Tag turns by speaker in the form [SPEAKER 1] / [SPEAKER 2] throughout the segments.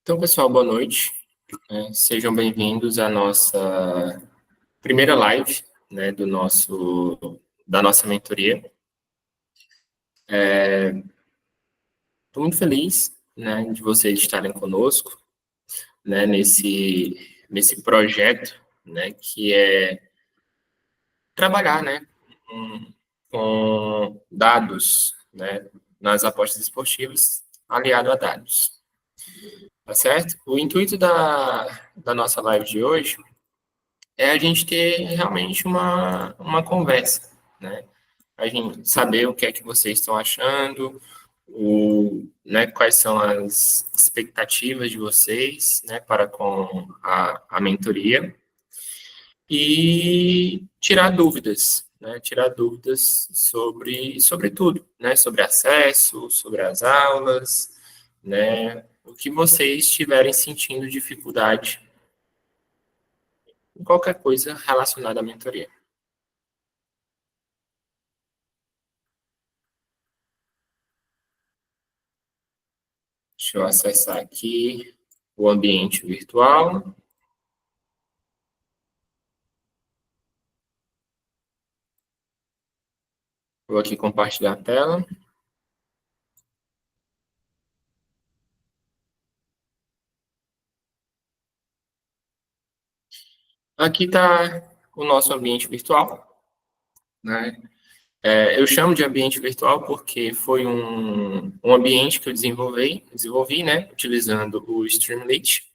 [SPEAKER 1] Então, pessoal, boa noite. Sejam bem-vindos à nossa primeira live, né, da nossa mentoria. Estou muito feliz, né, de vocês estarem conosco, né, nesse projeto, né, que é trabalhar, né, com dados, né, nas apostas esportivas, aliado a dados, tá certo? O intuito da nossa live de hoje é a gente ter realmente uma conversa, né? A gente saber o que é que vocês estão achando, né, quais são as expectativas de vocês, né, para com a mentoria e tirar dúvidas, né, tirar dúvidas sobre tudo, né, sobre acesso, sobre as aulas, né, o que vocês estiverem sentindo dificuldade em qualquer coisa relacionada à mentoria. Deixa eu acessar aqui o ambiente virtual. Vou aqui compartilhar a tela. Aqui está o nosso ambiente virtual, né? Eu chamo de ambiente virtual porque foi um ambiente que eu desenvolvi, né, utilizando o Streamlit,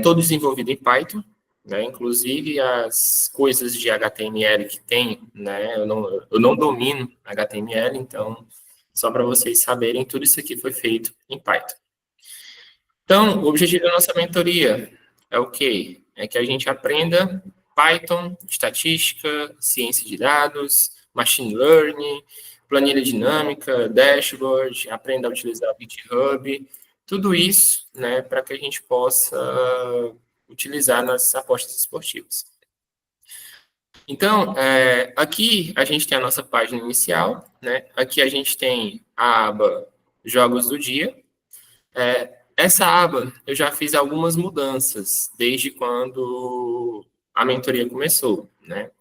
[SPEAKER 1] todo desenvolvido em Python, né, inclusive as coisas de HTML que tem, né, eu não domino HTML, então, só para vocês saberem, tudo isso aqui foi feito em Python. Então, o objetivo da nossa mentoria é o quê? É que a gente aprenda Python, estatística, ciência de dados, machine learning, planilha dinâmica, dashboard, aprenda a utilizar o GitHub, tudo isso, né, para que a gente possa utilizar nas apostas esportivas. Então, aqui a gente tem a nossa página inicial, né? Aqui a gente tem a aba Jogos do Dia. Essa aba eu já fiz algumas mudanças desde quando a mentoria começou, né?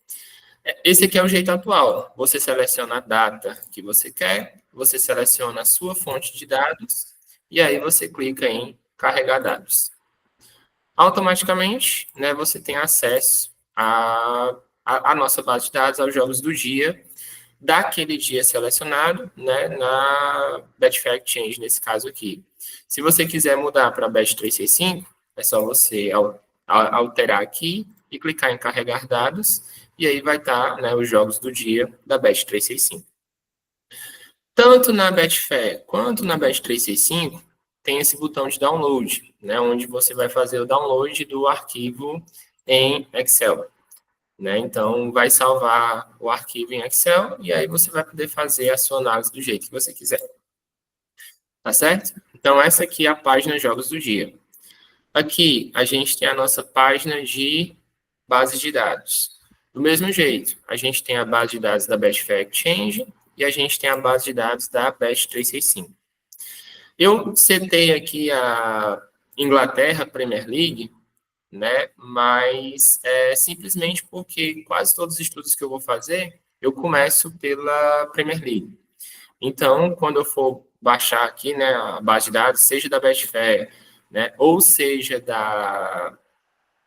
[SPEAKER 1] Esse aqui é o jeito atual. Você seleciona a data que você quer, você seleciona a sua fonte de dados e aí você clica em carregar dados. Automaticamente, né, você tem acesso à nossa base de dados, aos jogos do dia, daquele dia selecionado, né, na Betfair Exchange, nesse caso aqui. Se você quiser mudar para Bet365, é só você alterar aqui e clicar em carregar dados, e aí vai estar, né, os jogos do dia da Bet365. Tanto na Betfair quanto na Bet365, tem esse botão de download, né, onde você vai fazer o download do arquivo em Excel. Né? Então, vai salvar o arquivo em Excel e aí você vai poder fazer a sua análise do jeito que você quiser. Tá certo? Então, essa aqui é a página Jogos do Dia. Aqui, a gente tem a nossa página de base de dados. Do mesmo jeito, a gente tem a base de dados da Betfair Exchange e a gente tem a base de dados da Bet365. Eu setei aqui a Inglaterra Premier League, né? Mas é simplesmente porque quase todos os estudos que eu vou fazer, eu começo pela Premier League. Então, quando eu for baixar aqui, né, a base de dados, seja da Betfair, né, ou seja da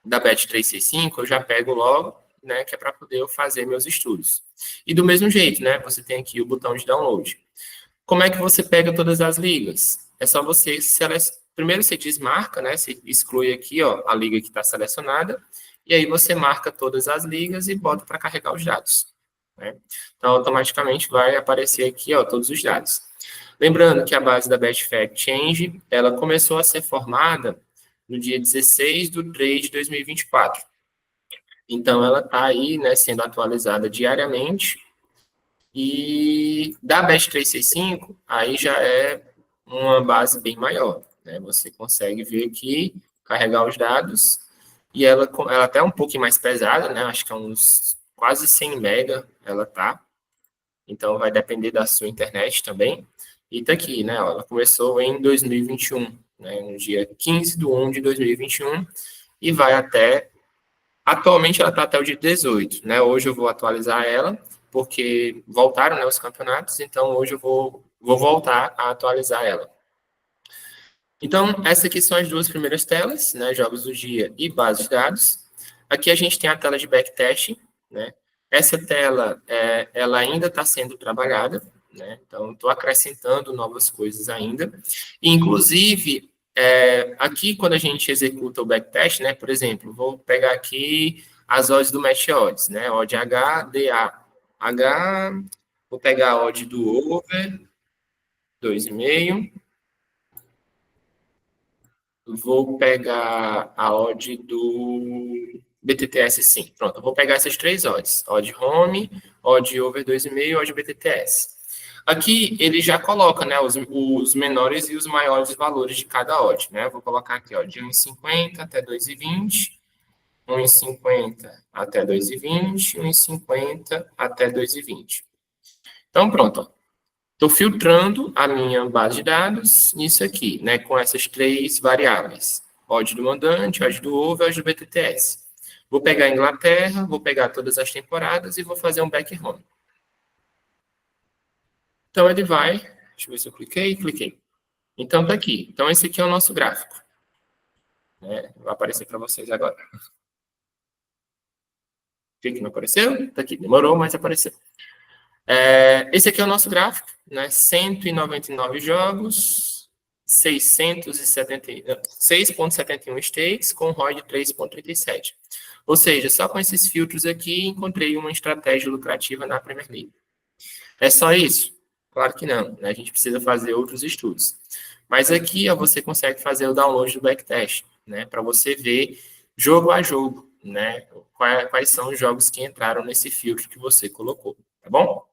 [SPEAKER 1] Bet365, eu já pego logo, né, que é para poder eu fazer meus estudos. E do mesmo jeito, né, você tem aqui o botão de download. Como é que você pega todas as ligas? É só você selecionar. Primeiro você desmarca, né? Você exclui aqui, ó, a liga que está selecionada, e aí você marca todas as ligas e bota para carregar os dados. Né? Então, automaticamente vai aparecer aqui, ó, todos os dados. Lembrando que a base da Betfair Exchange, ela começou a ser formada no dia 16 de 3 de 2024. Então, ela está aí, né, sendo atualizada diariamente, e da Bet365, aí já é uma base bem maior, né? Você consegue ver aqui, carregar os dados, e ela até é um pouquinho mais pesada, né? Acho que é uns quase 100 mega ela tá. Então vai depender da sua internet também. E tá aqui, né? Ela começou em 2021. né, no dia 15/1 de 2021, e vai até... Atualmente ela está até o dia 18, né? Hoje eu vou atualizar ela, porque voltaram, né, os campeonatos, então hoje eu vou voltar a atualizar ela. Então, essas aqui são as duas primeiras telas, né, jogos do dia e base de dados. Aqui a gente tem a tela de backtesting, né? Essa tela, ela ainda está sendo trabalhada, né? Então, estou acrescentando novas coisas ainda. Inclusive, aqui quando a gente executa o backtest, né? Por exemplo, vou pegar aqui as odds do match odds, né? Odd H, DA. H, vou pegar a odd do over, 2,5. Vou pegar a odd do BTTS, sim. Pronto, eu vou pegar essas três odds. Odd home, odd over 2,5, odd BTTS. Aqui ele já coloca, né, os menores e os maiores valores de cada odd, né? Eu vou colocar aqui, ó, de 1,50 até 2,20, 1,50 até 2,20, 1,50 até 2,20. Então, pronto, ó. Estou filtrando a minha base de dados nisso aqui, né, com essas três variáveis. Odd do mandante, odd do over, odd do BTTS. Vou pegar a Inglaterra, vou pegar todas as temporadas e vou fazer um back home. Então, ele vai... Deixa eu ver se eu cliquei. Então, tá aqui. Então, esse aqui é o nosso gráfico. Vai aparecer para vocês agora. O que não apareceu? Tá aqui. Demorou, mas apareceu. Esse aqui é o nosso gráfico, né? 199 jogos, 6,71 stakes, com ROI de 3,37. Ou seja, só com esses filtros aqui, encontrei uma estratégia lucrativa na Premier League. É só isso? Claro que não, né? A gente precisa fazer outros estudos. Mas aqui, ó, você consegue fazer o download do backtest, né? Para você ver jogo a jogo, né? Quais são os jogos que entraram nesse filtro que você colocou, tá bom?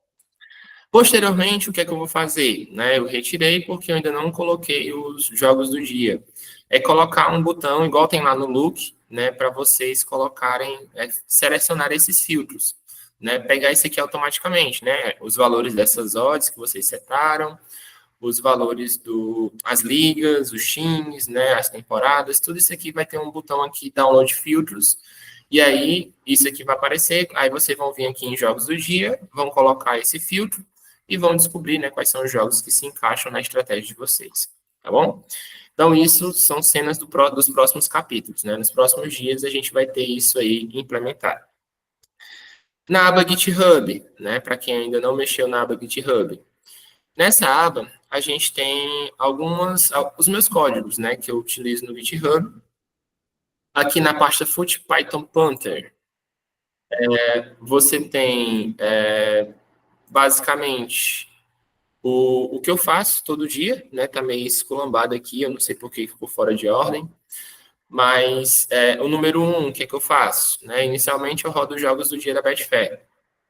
[SPEAKER 1] Posteriormente, o que é que eu vou fazer? Né, eu retirei porque eu ainda não coloquei os jogos do dia. É colocar um botão, igual tem lá no Look, né, para vocês colocarem, selecionar esses filtros. Né, pegar isso aqui automaticamente, né, os valores dessas odds que vocês setaram, os valores as ligas, os times, né, as temporadas, tudo isso aqui vai ter um botão aqui, Download Filtros, e aí isso aqui vai aparecer, aí vocês vão vir aqui em Jogos do Dia, vão colocar esse filtro, e vão descobrir, né, quais são os jogos que se encaixam na estratégia de vocês, tá bom? Então, isso são cenas dos próximos capítulos, né? Nos próximos dias a gente vai ter isso aí implementado. Na aba GitHub, né, para quem ainda não mexeu na aba GitHub, nessa aba a gente tem os meus códigos, né, que eu utilizo no GitHub. Aqui na pasta Foot Python Panther, você tem basicamente o que eu faço todo dia, né? Tá meio esculambado aqui, eu não sei por que ficou fora de ordem. Mas o número 1, o que é que eu faço? Né? Inicialmente eu rodo os jogos do dia da Betfair.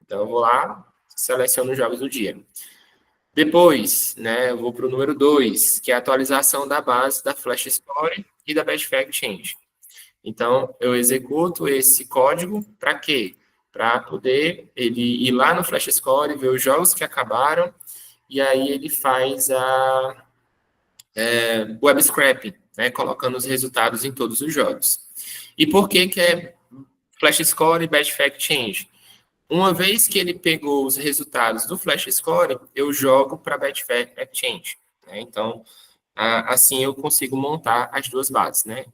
[SPEAKER 1] Então eu vou lá, seleciono os jogos do dia. Depois, né, eu vou para o número 2, que é a atualização da base da Flash Score e da Betfair Exchange. Então, eu executo esse código para quê? Para poder ele ir lá no Flash Score, ver os jogos que acabaram, e aí ele faz web scraping, né, colocando os resultados em todos os jogos. E por que é Flash Score e Batch Fact Change? Uma vez que ele pegou os resultados do Flash Score, eu jogo para Batch Fact Change. Né? Então, assim eu consigo montar as duas bases. Né?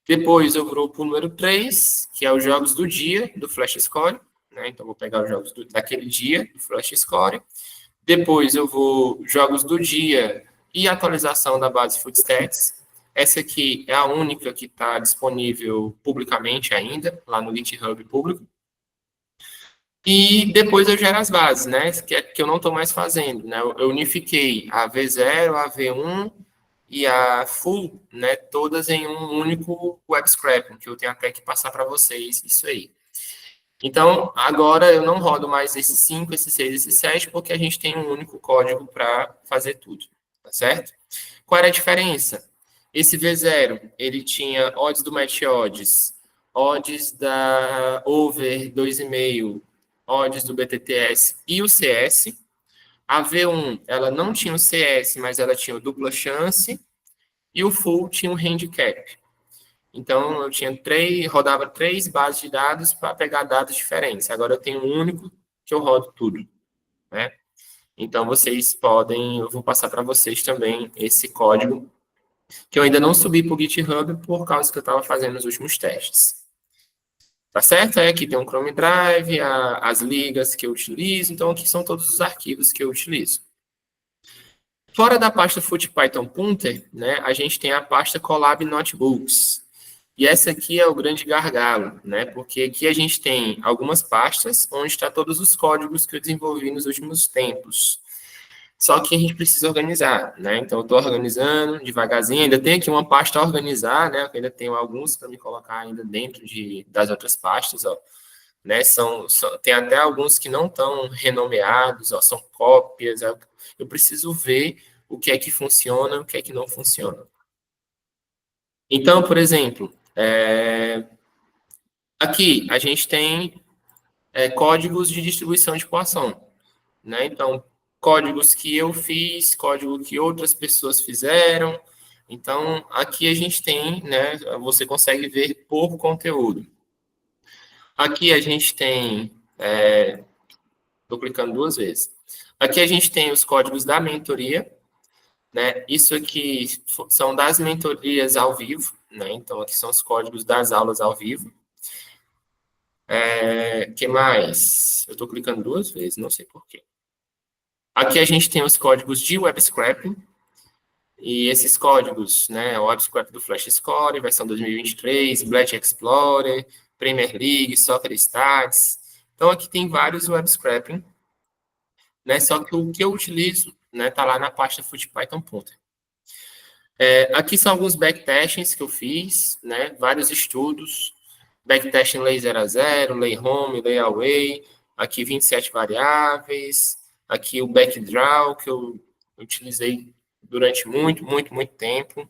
[SPEAKER 1] Depois eu vou para o número 3, que é os jogos do dia do Flash Score. Né? Então, vou pegar os jogos daquele dia do Flash Score. Depois eu vou jogos do dia e atualização da base Footstats. Essa aqui é a única que está disponível publicamente ainda, lá no GitHub público. E depois eu gero as bases, né? Que eu não estou mais fazendo, né? Eu unifiquei a V0, a V1 e a Full, né? Todas em um único web scraping, que eu tenho até que passar para vocês isso aí. Então, agora eu não rodo mais esses 5, esses 6, esses 7, porque a gente tem um único código para fazer tudo, tá certo? Qual era a diferença? Esse V0, ele tinha odds do match odds da over 2,5, odds do BTTS e o CS. A V1, ela não tinha o CS, mas ela tinha o dupla chance. e o full tinha um handicap. Então, eu tinha rodava 3 bases de dados para pegar dados diferentes. Agora eu tenho um único que eu rodo tudo, né? Então, eu vou passar para vocês também esse código, que eu ainda não subi para o GitHub por causa que eu estava fazendo os últimos testes. Tá certo? Aqui tem um Chrome Drive, as ligas que eu utilizo, então aqui são todos os arquivos que eu utilizo. Fora da pasta FootPython Punter, né, a gente tem a pasta Colab Notebooks. E essa aqui é o grande gargalo, né? Porque aqui a gente tem algumas pastas onde está todos os códigos que eu desenvolvi nos últimos tempos. Só que a gente precisa organizar, né? Então, eu estou organizando devagarzinho. Ainda tem aqui uma pasta a organizar, né? Eu ainda tenho alguns para me colocar ainda dentro das outras pastas, ó. Né? Tem até alguns que não estão renomeados, ó, são cópias. Eu preciso ver o que é que funciona, o que é que não funciona. Então, por exemplo, aqui a gente tem códigos de distribuição de Poisson, né? Então, códigos que eu fiz, código que outras pessoas fizeram. Então, aqui a gente tem, né? Você consegue ver por conteúdo. Aqui a gente tem, estou clicando 2 vezes. Aqui a gente tem os códigos da mentoria, né? Isso aqui são das mentorias ao vivo, né? Então, aqui são os códigos das aulas ao vivo. Que mais? Eu estou clicando 2 vezes, não sei porquê. Aqui a gente tem os códigos de web scraping, e esses códigos, né, o web scraping do Flash Score, versão 2023, Blast Explorer, Premier League, Soccer Stats. Então, aqui tem vários web scraping, né, só que o que eu utilizo, né, tá lá na pasta FootPython Punter. Aqui são alguns backtestings que eu fiz, né, vários estudos, backtesting lay 0 a 0, lay home, lay away, aqui 27 variáveis, aqui o backdraw, que eu utilizei durante muito tempo,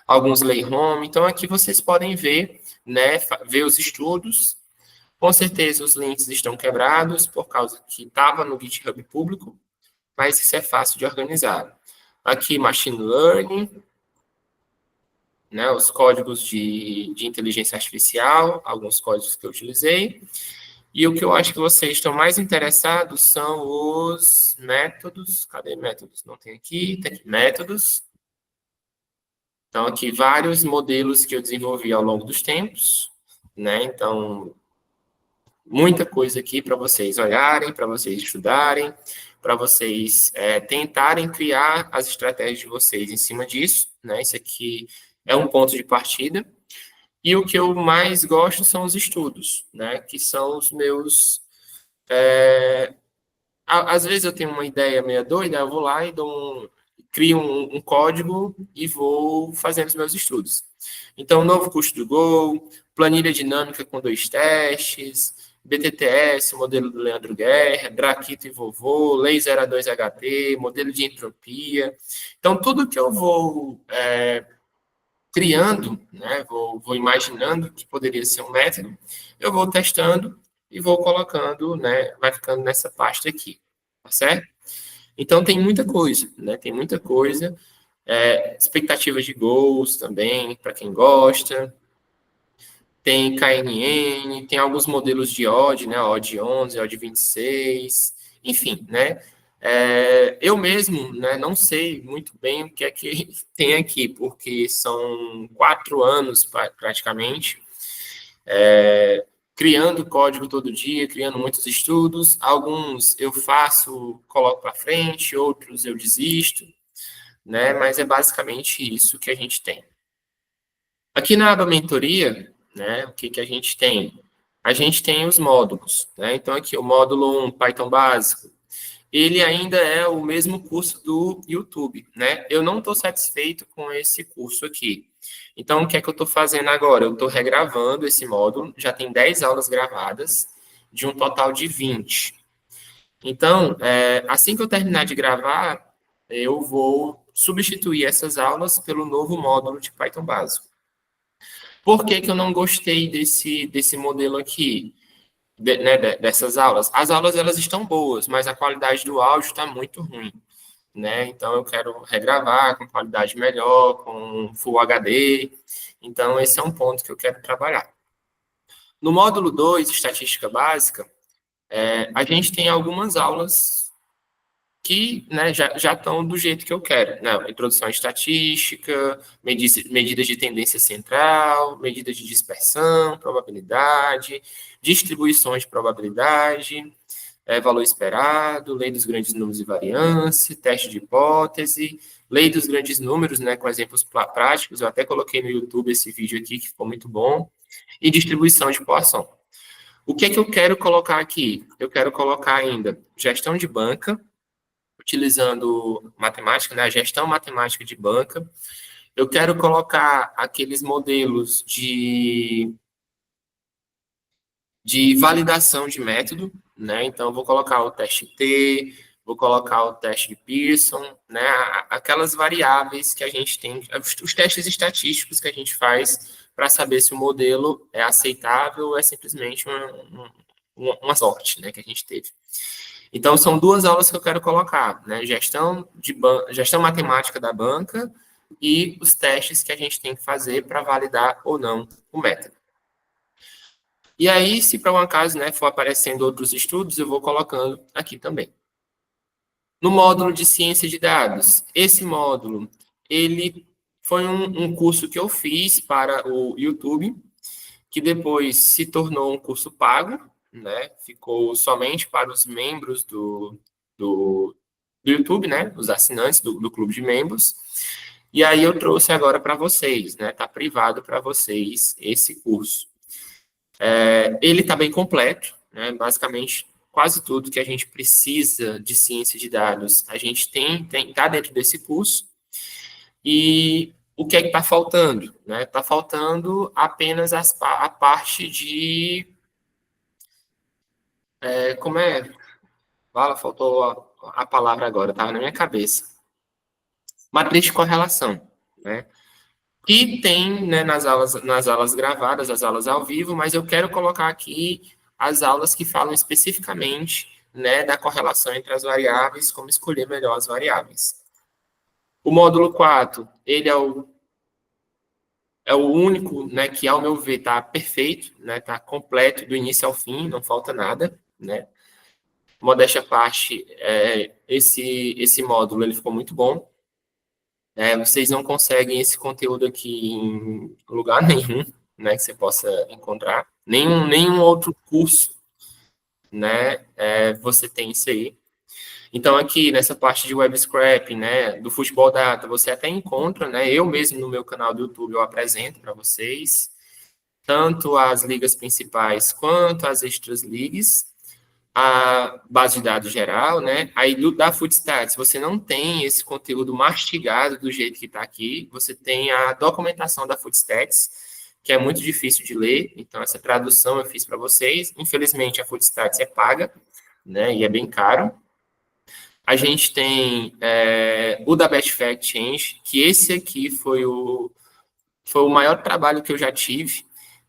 [SPEAKER 1] alguns lay home. Então, aqui vocês podem ver, né, ver os estudos. Com certeza, os links estão quebrados, por causa que estava no GitHub público, mas isso é fácil de organizar. Aqui, Machine Learning, né, os códigos de inteligência artificial, alguns códigos que eu utilizei. E o que eu acho que vocês estão mais interessados são os métodos. Cadê métodos? Não tem aqui. Tem aqui métodos. Então, aqui vários modelos que eu desenvolvi ao longo dos tempos, né? Então, muita coisa aqui para vocês olharem, para vocês estudarem, para vocês tentarem criar as estratégias de vocês em cima disso, né? Isso aqui é um ponto de partida. E o que eu mais gosto são os estudos, né? Que são os meus... Às vezes eu tenho uma ideia meio doida, eu vou lá e crio um código e vou fazendo os meus estudos. Então, novo custo do Go, planilha dinâmica com 2 testes, BTTS, modelo do Leandro Guerra, Draquito e Vovô, Lei 02 HT, modelo de entropia. Então, tudo que eu vou criando, né, vou imaginando que poderia ser um método, eu vou testando e vou colocando, né, vai ficando nessa pasta aqui, tá certo? Então, tem muita coisa, né, tem muita coisa, expectativas de gols também, para quem gosta, tem KNN, tem alguns modelos de odd, né, odd 11, odd 26, enfim, né, eu mesmo, né, não sei muito bem o que é que tem aqui, porque são 4 anos praticamente, criando código todo dia, criando muitos estudos. Alguns eu faço, coloco para frente, outros eu desisto, né, mas é basicamente isso que a gente tem. Aqui na aba mentoria, né, o que a gente tem? A gente tem os módulos, né? Então, aqui o módulo 1, Python básico, ele ainda é o mesmo curso do YouTube, né? Eu não estou satisfeito com esse curso aqui. Então, o que é que eu estou fazendo agora? Eu estou regravando esse módulo, já tem 10 aulas gravadas, de um total de 20. Então, assim que eu terminar de gravar, eu vou substituir essas aulas pelo novo módulo de Python básico. Por que que eu não gostei desse modelo aqui? Né, dessas aulas. As aulas, elas estão boas, mas a qualidade do áudio está muito ruim. né? Então eu quero regravar com qualidade melhor, com Full HD. Então esse é um ponto que eu quero trabalhar. No módulo 2, estatística básica, a gente tem algumas aulas que, né, já estão do jeito que eu quero, né? Introdução à estatística, medidas de tendência central, medidas de dispersão, probabilidade, distribuições de probabilidade, valor esperado, lei dos grandes números e variância, teste de hipótese, lei dos grandes números, né, com exemplos práticos. Eu até coloquei no YouTube esse vídeo aqui, que ficou muito bom, e distribuição de Poisson. O que é que eu quero colocar aqui? Eu quero colocar ainda gestão de banca, utilizando matemática, né, a gestão matemática de banca. Eu quero colocar aqueles modelos de validação de método, né? Então, vou colocar o teste T, vou colocar o teste de Pearson, né? Aquelas variáveis que a gente tem, os testes estatísticos que a gente faz para saber se o modelo é aceitável ou é simplesmente uma sorte, né, que a gente teve. Então, são duas aulas que eu quero colocar, né? Gestão matemática da banca e os testes que a gente tem que fazer para validar ou não o método. E aí, se por um acaso, né, for aparecendo outros estudos, eu vou colocando aqui também. No módulo de ciência de dados, esse módulo, ele foi um curso que eu fiz para o YouTube, que depois se tornou um curso pago, né? Ficou somente para os membros do YouTube, né? Os assinantes do clube de membros. E aí eu trouxe agora para vocês, né? Tá privado para vocês esse curso. Ele está bem completo, né? Basicamente, quase tudo que a gente precisa de ciência de dados, a gente tá dentro desse curso. E o que é que está faltando? Né? Está faltando apenas a parte de... como é? Fala, faltou a palavra agora, estava na minha cabeça. Matriz de correlação, né? Que tem, né, nas aulas gravadas, as aulas ao vivo, mas eu quero colocar aqui as aulas que falam especificamente, né, da correlação entre as variáveis, como escolher melhor as variáveis. O módulo 4, ele é o único, né, que, ao meu ver, está perfeito, né, está completo do início ao fim, não falta nada, né. Modéstia à parte, esse módulo ele ficou muito bom. Vocês não conseguem esse conteúdo aqui em lugar nenhum, né, que você possa encontrar. Nenhum outro curso, né, você tem isso aí. Então, aqui, nessa parte de web scraping, né, do Futebol Data, você até encontra, né, eu mesmo no meu canal do YouTube eu apresento para vocês, tanto as ligas principais quanto as extras leagues, a base de dados geral, né? Aí da Footstats, você não tem esse conteúdo mastigado do jeito que está aqui, você tem a documentação da Footstats, que é muito difícil de ler, então essa tradução eu fiz para vocês. Infelizmente, a Footstats é paga, né? E é bem caro. A gente tem o da Betfair Change, que esse aqui foi o maior trabalho que eu já tive,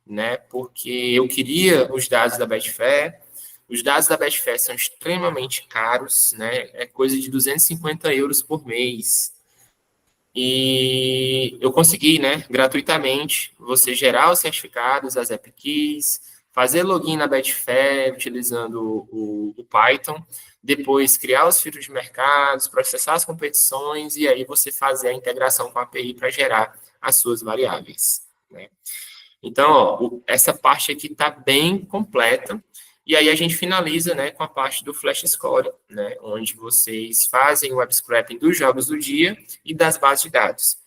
[SPEAKER 1] né? Porque eu queria os dados da Betfair. Os dados da Betfair são extremamente caros, né? É coisa de 250 euros por mês. E eu consegui, né, gratuitamente, você gerar os certificados, as app keys, fazer login na Betfair utilizando o Python, depois criar os filtros de mercados, processar as competições e aí você fazer a integração com a API para gerar as suas variáveis, né? Então, ó, essa parte aqui está bem completa. E aí a gente finaliza, né, com a parte do Flash Score, né, onde vocês fazem o web scraping dos jogos do dia e das bases de dados.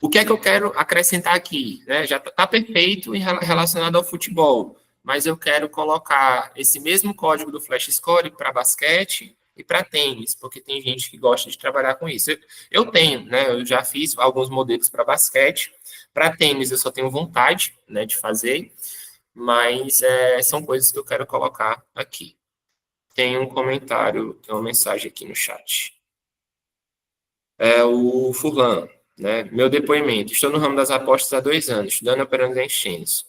[SPEAKER 1] O que é que eu quero acrescentar aqui? Né? Já está perfeito relacionado ao futebol, mas eu quero colocar esse mesmo código do Flash Score para basquete e para tênis, porque tem gente que gosta de trabalhar com isso. Eu tenho, né? Eu já fiz alguns modelos para basquete. Para tênis eu só tenho vontade, né, de fazer, mas são coisas que eu quero colocar aqui. Tem um comentário, tem uma mensagem aqui no chat. O Furlan, né? Meu depoimento. Estou no ramo das apostas há 2 anos, estudando e operando em exchange.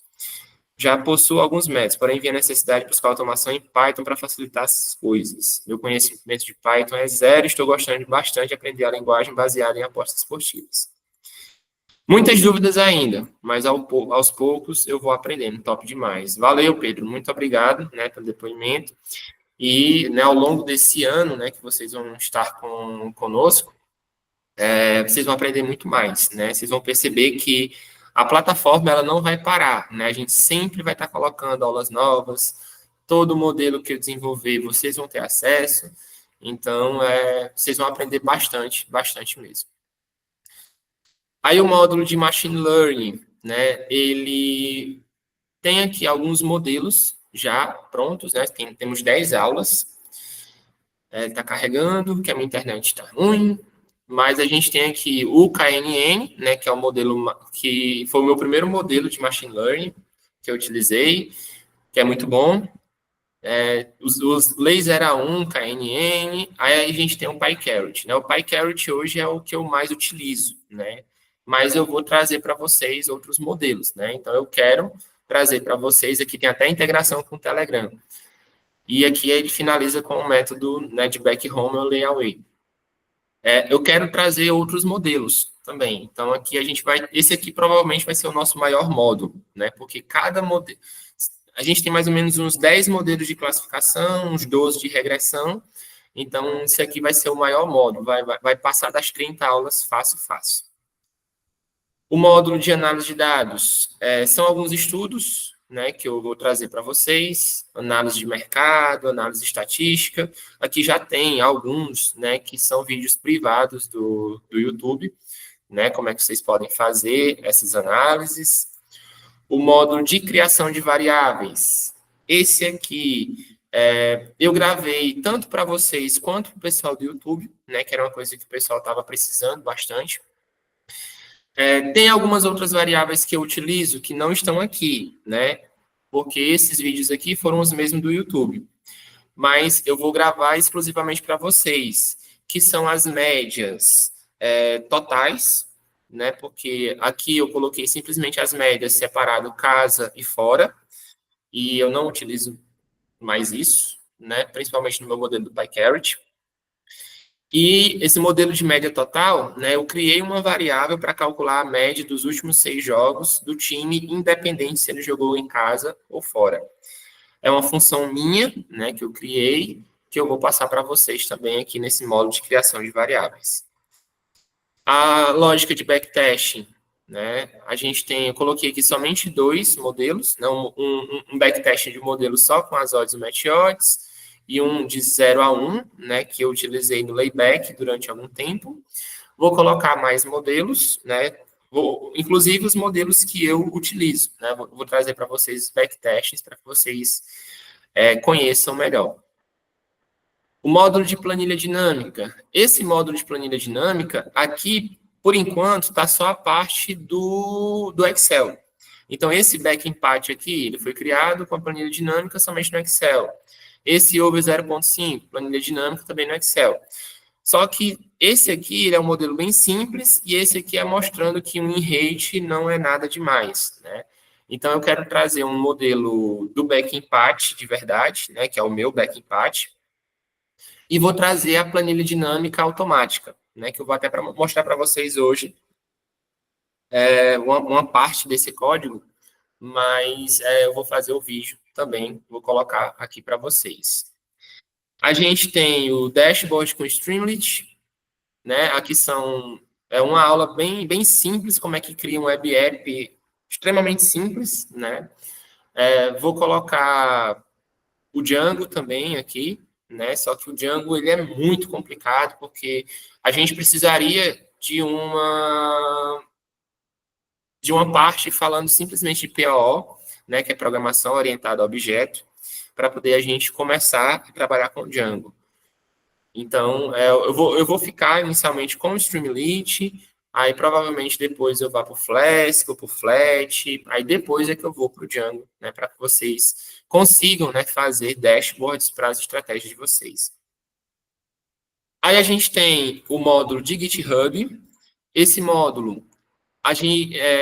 [SPEAKER 1] Já possuo alguns métodos, porém vi a necessidade de buscar automação em Python para facilitar as coisas. Meu conhecimento de Python é zero e estou gostando bastante de aprender a linguagem baseada em apostas esportivas. Muitas dúvidas ainda, mas aos poucos eu vou aprendendo. Top demais. Valeu, Pedro. Muito obrigado, né, pelo depoimento. E, né, ao longo desse ano, né, que vocês vão estar conosco, vocês vão aprender muito mais, né? Vocês vão perceber que a plataforma ela não vai parar, né? A gente sempre vai estar colocando aulas novas, todo modelo que eu desenvolver, vocês vão ter acesso. Então, vocês vão aprender bastante, bastante mesmo. Aí o módulo de Machine Learning, né? Ele tem aqui alguns modelos já prontos, né? Temos 10 aulas. Está carregando, que a minha internet está ruim, mas a gente tem aqui o KNN, né, que é o modelo que foi o meu primeiro modelo de machine learning que eu utilizei, que é muito bom. Os Laser A1, KNN, aí a gente tem o PyCarrot, né? O PyCarrot hoje é o que eu mais utilizo, né? Mas eu vou trazer para vocês outros modelos, né? Então eu quero trazer para vocês, aqui tem até integração com o Telegram. E aqui ele finaliza com o método, né, de Back-Home ou Layaway. Eu quero trazer outros modelos também. Então, aqui a gente vai... Esse aqui provavelmente vai ser o nosso maior módulo, né? Porque cada modelo... A gente tem mais ou menos uns 10 modelos de classificação, uns 12 de regressão. Então, esse aqui vai ser o maior módulo. Vai passar das 30 aulas fácil, fácil. O módulo de análise de dados são alguns estudos, né, que eu vou trazer para vocês, análise de mercado, análise estatística. Aqui já tem alguns, né, que são vídeos privados do YouTube, né, como é que vocês podem fazer essas análises. O módulo de criação de variáveis. Esse aqui eu gravei tanto para vocês quanto para o pessoal do YouTube, né, que era uma coisa que o pessoal estava precisando bastante. Tem algumas outras variáveis que eu utilizo que não estão aqui, né? Porque esses vídeos aqui foram os mesmos do YouTube. Mas eu vou gravar exclusivamente para vocês, que são as médias totais, né? Porque aqui eu coloquei simplesmente as médias separado casa e fora, e eu não utilizo mais isso, né? Principalmente no meu modelo do PyCarrot. E esse modelo de média total, né, eu criei uma variável para calcular a média dos últimos 6 jogos do time, independente se ele jogou em casa ou fora. É uma função minha, né, que eu criei, que eu vou passar para vocês também aqui nesse módulo de criação de variáveis. A lógica de backtesting, né, eu coloquei aqui somente 2 modelos, né, um backtesting de modelo só com as odds e match odds, e um de 0 a 1, né, que eu utilizei no layback durante algum tempo. Vou colocar mais modelos, né, inclusive os modelos que eu utilizo, né, vou trazer para vocês backtests para que vocês conheçam melhor. O módulo de planilha dinâmica. Esse módulo de planilha dinâmica, aqui, por enquanto, está só a parte do Excel. Então, esse back empate aqui, ele foi criado com a planilha dinâmica somente no Excel. Esse over 0.5, planilha dinâmica também no Excel. Só que esse aqui ele é um modelo bem simples e esse aqui é mostrando que um in-rate não é nada demais, né? Então, eu quero trazer um modelo do back empate de verdade, né, que é o meu back empate, e vou trazer a planilha dinâmica automática, né, que eu vou até mostrar para vocês hoje uma parte desse código, mas eu vou fazer o vídeo também, vou colocar aqui para vocês. A gente tem o dashboard com Streamlit, né? Aqui uma aula bem simples, como é que cria um web app extremamente simples, né? Vou colocar o Django também aqui, né? Só que o Django ele é muito complicado, porque a gente precisaria de uma parte falando simplesmente de POO, né, que é Programação Orientada a Objeto, para poder a gente começar a trabalhar com Django. Então, eu vou ficar inicialmente com o Streamlit, aí provavelmente depois eu vá para o Flask ou para o Flat, aí depois é que eu vou para o Django, né, para que vocês consigam, né, fazer dashboards para as estratégias de vocês. Aí a gente tem o módulo de GitHub. Esse módulo,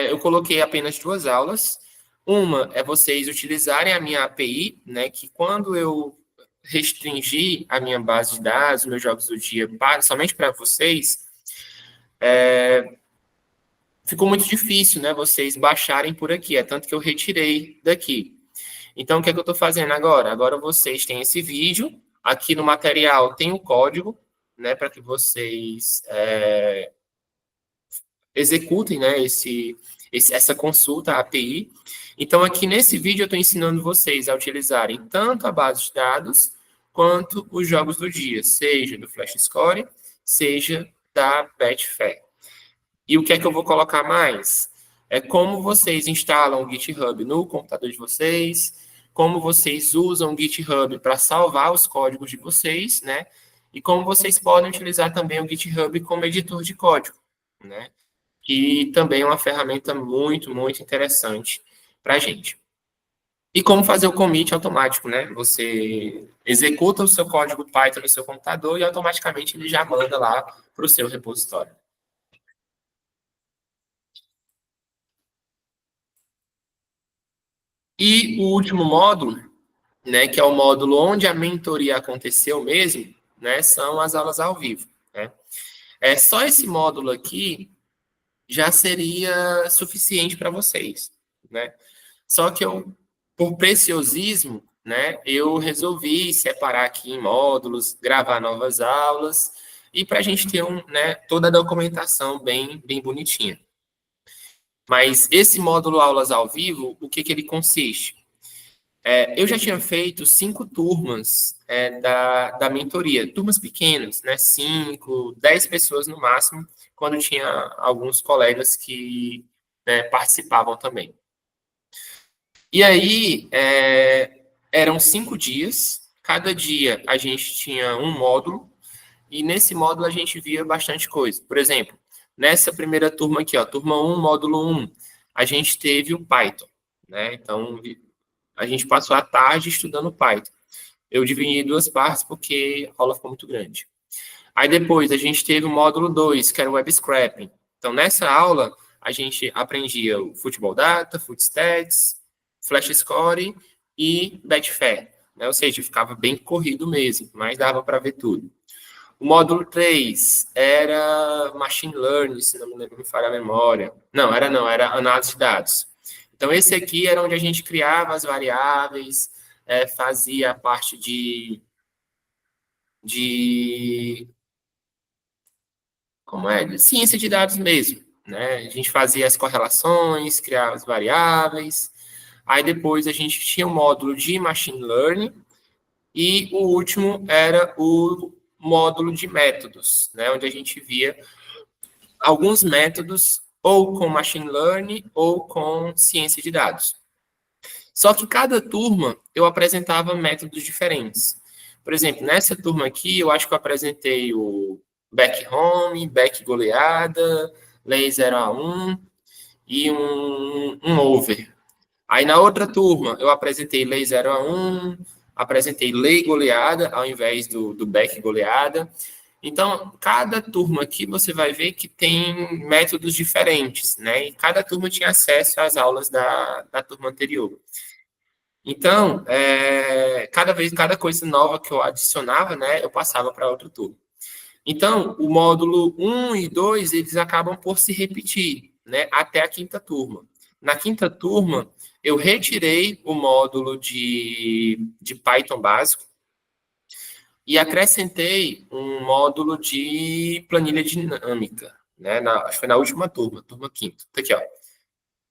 [SPEAKER 1] eu coloquei apenas 2 aulas, Uma é vocês utilizarem a minha API, né, que quando eu restringir a minha base de dados, meus jogos do dia, somente para vocês, ficou muito difícil, né, vocês baixarem por aqui, é tanto que eu retirei daqui. Então, o que é que eu estou fazendo agora? Agora vocês têm esse vídeo, aqui no material tem o código, né, para que vocês executem, né, essa consulta API. Então, aqui nesse vídeo eu estou ensinando vocês a utilizarem tanto a base de dados quanto os jogos do dia, seja do Flash Score, seja da Betfair. E o que é que eu vou colocar mais? É como vocês instalam o GitHub no computador de vocês, como vocês usam o GitHub para salvar os códigos de vocês, né? E como vocês podem utilizar também o GitHub como editor de código, né? Que também é uma ferramenta muito, muito interessante para a gente. E como fazer o commit automático, né? Você executa o seu código Python no seu computador e automaticamente ele já manda lá para o seu repositório. E o último módulo, né, que é o módulo onde a mentoria aconteceu mesmo, né, são as aulas ao vivo, né? Só esse módulo aqui já seria suficiente para vocês, né? Só que eu, por preciosismo, né, eu resolvi separar aqui em módulos, gravar novas aulas e para a gente ter né, toda a documentação bem bonitinha. Mas esse módulo aulas ao vivo, o que ele consiste? Eu já tinha feito 5 turmas da mentoria, turmas pequenas, né? 5, 10 pessoas no máximo, quando tinha alguns colegas que participavam também. E aí, eram 5 dias, cada dia a gente tinha um módulo, e nesse módulo a gente via bastante coisa. Por exemplo, nessa primeira turma aqui, ó, turma 1, módulo 1, a gente teve o Python, né? Então, a gente passou a tarde estudando Python. Eu dividi em 2 partes porque a aula ficou muito grande. Aí depois a gente teve o módulo 2, que era o Web Scraping. Então, nessa aula, a gente aprendia o Football Data, Footstats, Flash Score e Betfair. Né? Ou seja, ficava bem corrido mesmo, mas dava para ver tudo. O módulo 3 era Machine Learning, se não me falha a memória. Não, era análise de dados. Então, esse aqui era onde a gente criava as variáveis, fazia a parte de como é? De ciência de dados mesmo, né? A gente fazia as correlações, criava as variáveis. Aí depois a gente tinha um módulo de machine learning e o último era o módulo de métodos, né? Onde a gente via alguns métodos ou com machine learning ou com ciência de dados. Só que cada turma eu apresentava métodos diferentes. Por exemplo, nessa turma aqui, eu acho que eu apresentei o back home, back goleada, lei 0 a 1 e um over. Aí na outra turma, eu apresentei lei 0 a 1, apresentei lei goleada ao invés do back goleada. Então, cada turma aqui você vai ver que tem métodos diferentes, né? E cada turma tinha acesso às aulas da turma anterior. Então, cada coisa nova que eu adicionava, né, eu passava para outro turno. Então, o módulo 1 e 2, eles acabam por se repetir, né, até a quinta turma. Na quinta turma, eu retirei o módulo de Python básico e acrescentei um módulo de planilha dinâmica, né, acho que foi na última turma, turma quinta. Tá aqui, ó.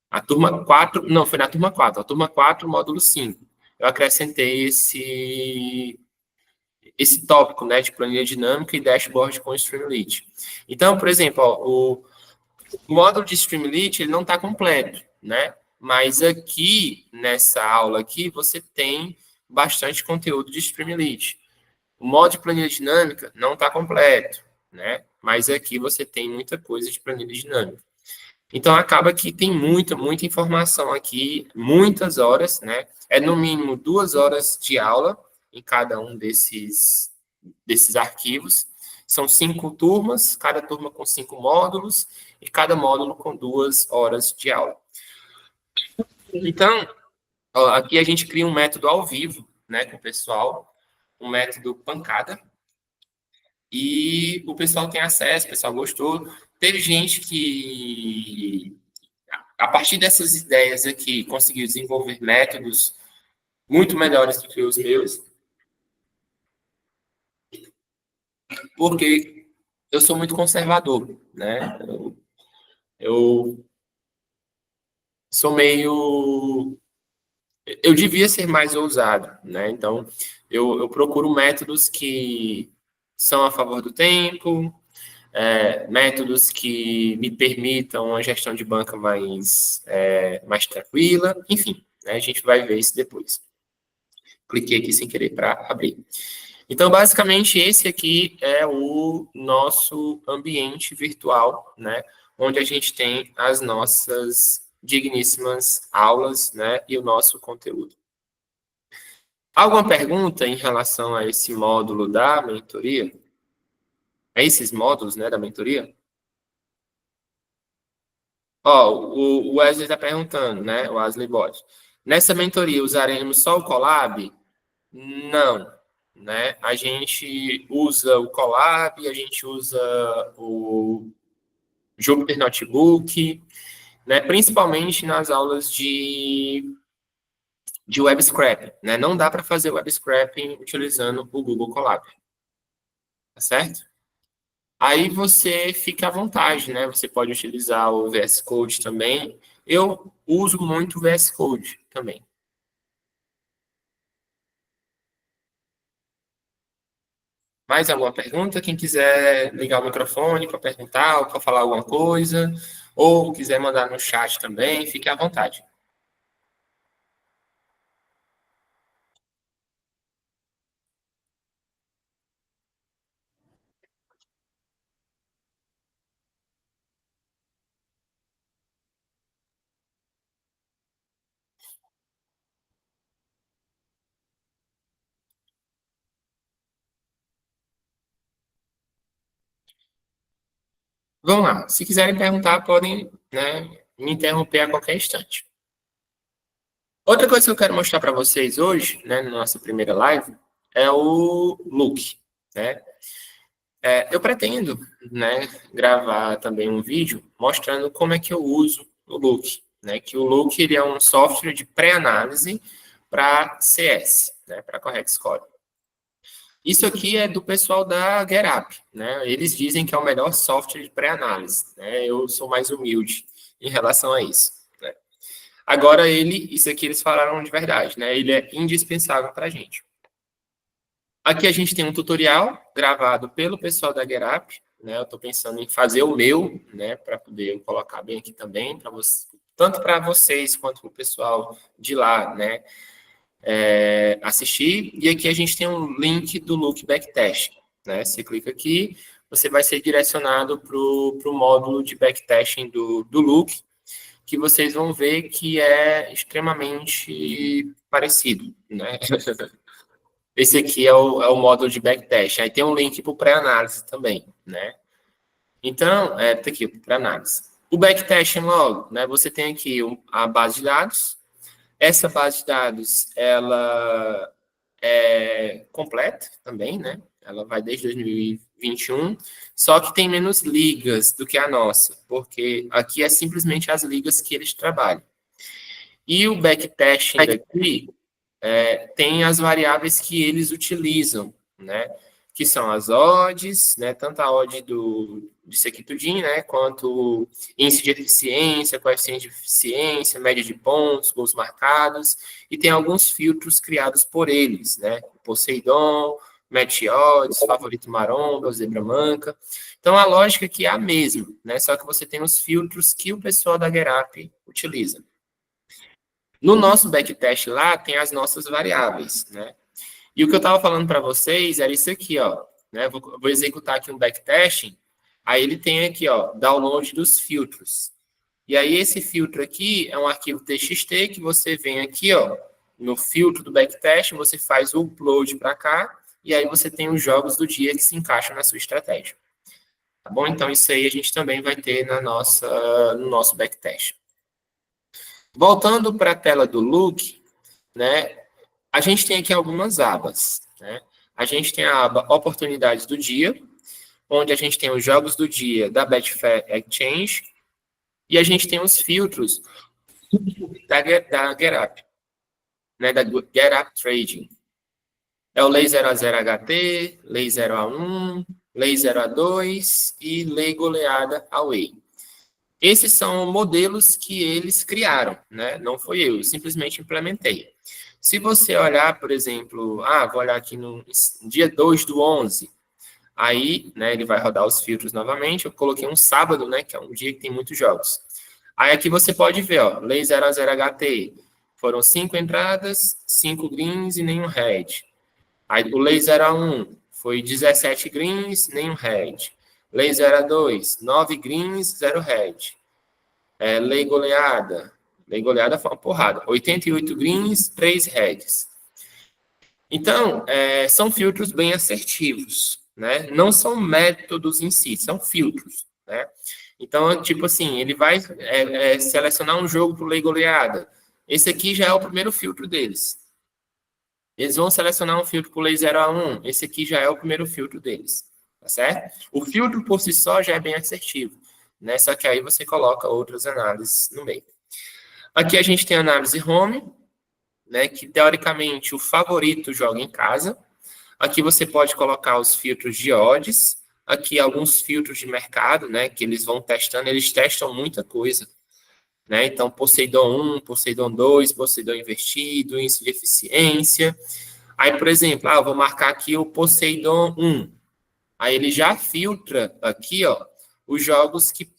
[SPEAKER 1] A turma 4, não, foi na turma 4. A turma 4, módulo 5. Eu acrescentei esse tópico, né, de planilha dinâmica e dashboard com Streamlit. Então, por exemplo, ó, o módulo de Streamlit, ele não está completo, né? Mas aqui, nessa aula aqui, você tem bastante conteúdo de Streamlit. O módulo de planilha dinâmica não está completo, né? Mas aqui você tem muita coisa de planilha dinâmica. Então, acaba que tem muita informação aqui, muitas horas, né? É no mínimo 2 horas de aula em cada um desses arquivos. São 5 turmas, cada turma com 5 módulos, e cada módulo com 2 horas de aula. Então, ó, aqui a gente cria um método ao vivo, né, com o pessoal, um método pancada, e o pessoal tem acesso, o pessoal gostou. Teve gente que, a partir dessas ideias aqui, conseguiu desenvolver métodos muito melhores do que os meus, porque eu sou muito conservador, né? Eu sou meio. Eu devia ser mais ousado, né? Então, eu procuro métodos que são a favor do tempo, métodos que me permitam uma gestão de banca mais tranquila, enfim, né? A gente vai ver isso depois. Cliquei aqui sem querer para abrir. Então, basicamente, esse aqui é o nosso ambiente virtual, né? Onde a gente tem as nossas digníssimas aulas, né? E o nosso conteúdo. Alguma pergunta em relação a esse módulo da mentoria? A esses módulos, né, da mentoria? Ó, o Wesley está perguntando, né? O Wesley Bot. Nessa mentoria, usaremos só o Colab? Não, né? A gente usa o Colab, a gente usa o Jupyter Notebook, né? Principalmente nas aulas de web scraping, né? Não dá para fazer web scraping utilizando o Google Colab, tá certo? Aí você fica à vontade, né? Você pode utilizar o VS Code também. Eu uso muito o VS Code também. Mais alguma pergunta? Quem quiser ligar o microfone para perguntar ou para falar alguma coisa, ou quiser mandar no chat também, fique à vontade. Vamos lá. Se quiserem perguntar, podem, né, me interromper a qualquer instante. Outra coisa que eu quero mostrar para vocês hoje, né, na nossa primeira live, é o look, né? Eu pretendo, né, gravar também um vídeo mostrando como é que eu uso o Look, né? Que o Look ele é um software de pré-análise para CS, né, para Correct Score. Isso aqui é do pessoal da GetUp, né? Eles dizem que é o melhor software de pré-análise, né? Eu sou mais humilde em relação a isso, né? Agora isso aqui eles falaram de verdade, né? Ele é indispensável para a gente. Aqui a gente tem um tutorial gravado pelo pessoal da GetUp, né? Eu estou pensando em fazer o meu, né? Para poder colocar bem aqui também, para você, tanto para vocês quanto para o pessoal de lá, né? Assistir. E aqui a gente tem um link do Look Backtest, né? Você clica aqui, você vai ser direcionado para o módulo de backtesting do Look, que vocês vão ver que é extremamente parecido, né? Esse aqui é o módulo de backtest. Aí tem um link para o pré-análise também, né? Então, tá aqui, pré-análise. O backtesting logo, né? Você tem aqui a base de dados. Essa base de dados, ela é completa também, né? Ela vai desde 2021, só que tem menos ligas do que a nossa, porque aqui é simplesmente as ligas que eles trabalham. E o backtesting daqui tem as variáveis que eles utilizam, né? Que são as odds, né? Tanto a odd disso aqui tudinho, né? Quanto índice de eficiência, coeficiente de eficiência, média de pontos, gols marcados, e tem alguns filtros criados por eles, né? Poseidon, Match Odds, Favorito Maromba, Zebra Manca. Então a lógica aqui é a mesma, né? Só que você tem os filtros que o pessoal da GetUp utiliza. No nosso backtest lá, tem as nossas variáveis, né? E o que eu estava falando para vocês era isso aqui, ó. Né? Vou executar aqui um backtesting. Aí ele tem aqui, ó, download dos filtros. E aí esse filtro aqui é um arquivo TXT que você vem aqui, ó, no filtro do backtesting, você faz o upload para cá e aí você tem os jogos do dia que se encaixam na sua estratégia. Tá bom? Então isso aí a gente também vai ter no nosso backtest. Voltando para a tela do Look, né, a gente tem aqui algumas abas. Né? A gente tem a aba Oportunidades do Dia, onde a gente tem os jogos do dia da Betfair Exchange, e a gente tem os filtros da GetUp, né, da GetUp Trading. É o Lei 0 a 0 HT, Lei 0 a 1, Lei 0 a 2 e Lei Goleada Away. Esses são modelos que eles criaram, né? Não foi eu simplesmente implementei. Se você olhar, por exemplo, vou olhar aqui no dia 2/11, aí, né, ele vai rodar os filtros novamente, eu coloquei um sábado, né, que é um dia que tem muitos jogos. Aí aqui você pode ver, ó, Lei 0 a 0 HT, foram 5 entradas, 5 greens e nenhum red. Aí o Lei 0 a 1 foi 17 greens, nenhum red. Lei 0 a 2, 9 greens, 0 red. Lei goleada foi uma porrada. 88 greens, 3 reds. Então, são filtros bem assertivos, né? Não são métodos em si, são filtros, né? Então, tipo assim, ele vai selecionar um jogo para lei goleada. Esse aqui já é o primeiro filtro deles. Eles vão selecionar um filtro para lei 0 a 1. Esse aqui já é o primeiro filtro deles, tá certo? O filtro por si só já é bem assertivo, né? Só que aí você coloca outras análises no meio. Aqui a gente tem a análise home, né? Que teoricamente o favorito joga em casa. Aqui você pode colocar os filtros de odds. Aqui alguns filtros de mercado, né? Que eles vão testando, eles testam muita coisa. Né? Então, Poseidon 1, Poseidon 2, Poseidon invertido, índice de eficiência. Aí, por exemplo, eu vou marcar aqui o Poseidon 1. Aí ele já filtra aqui, ó, os jogos que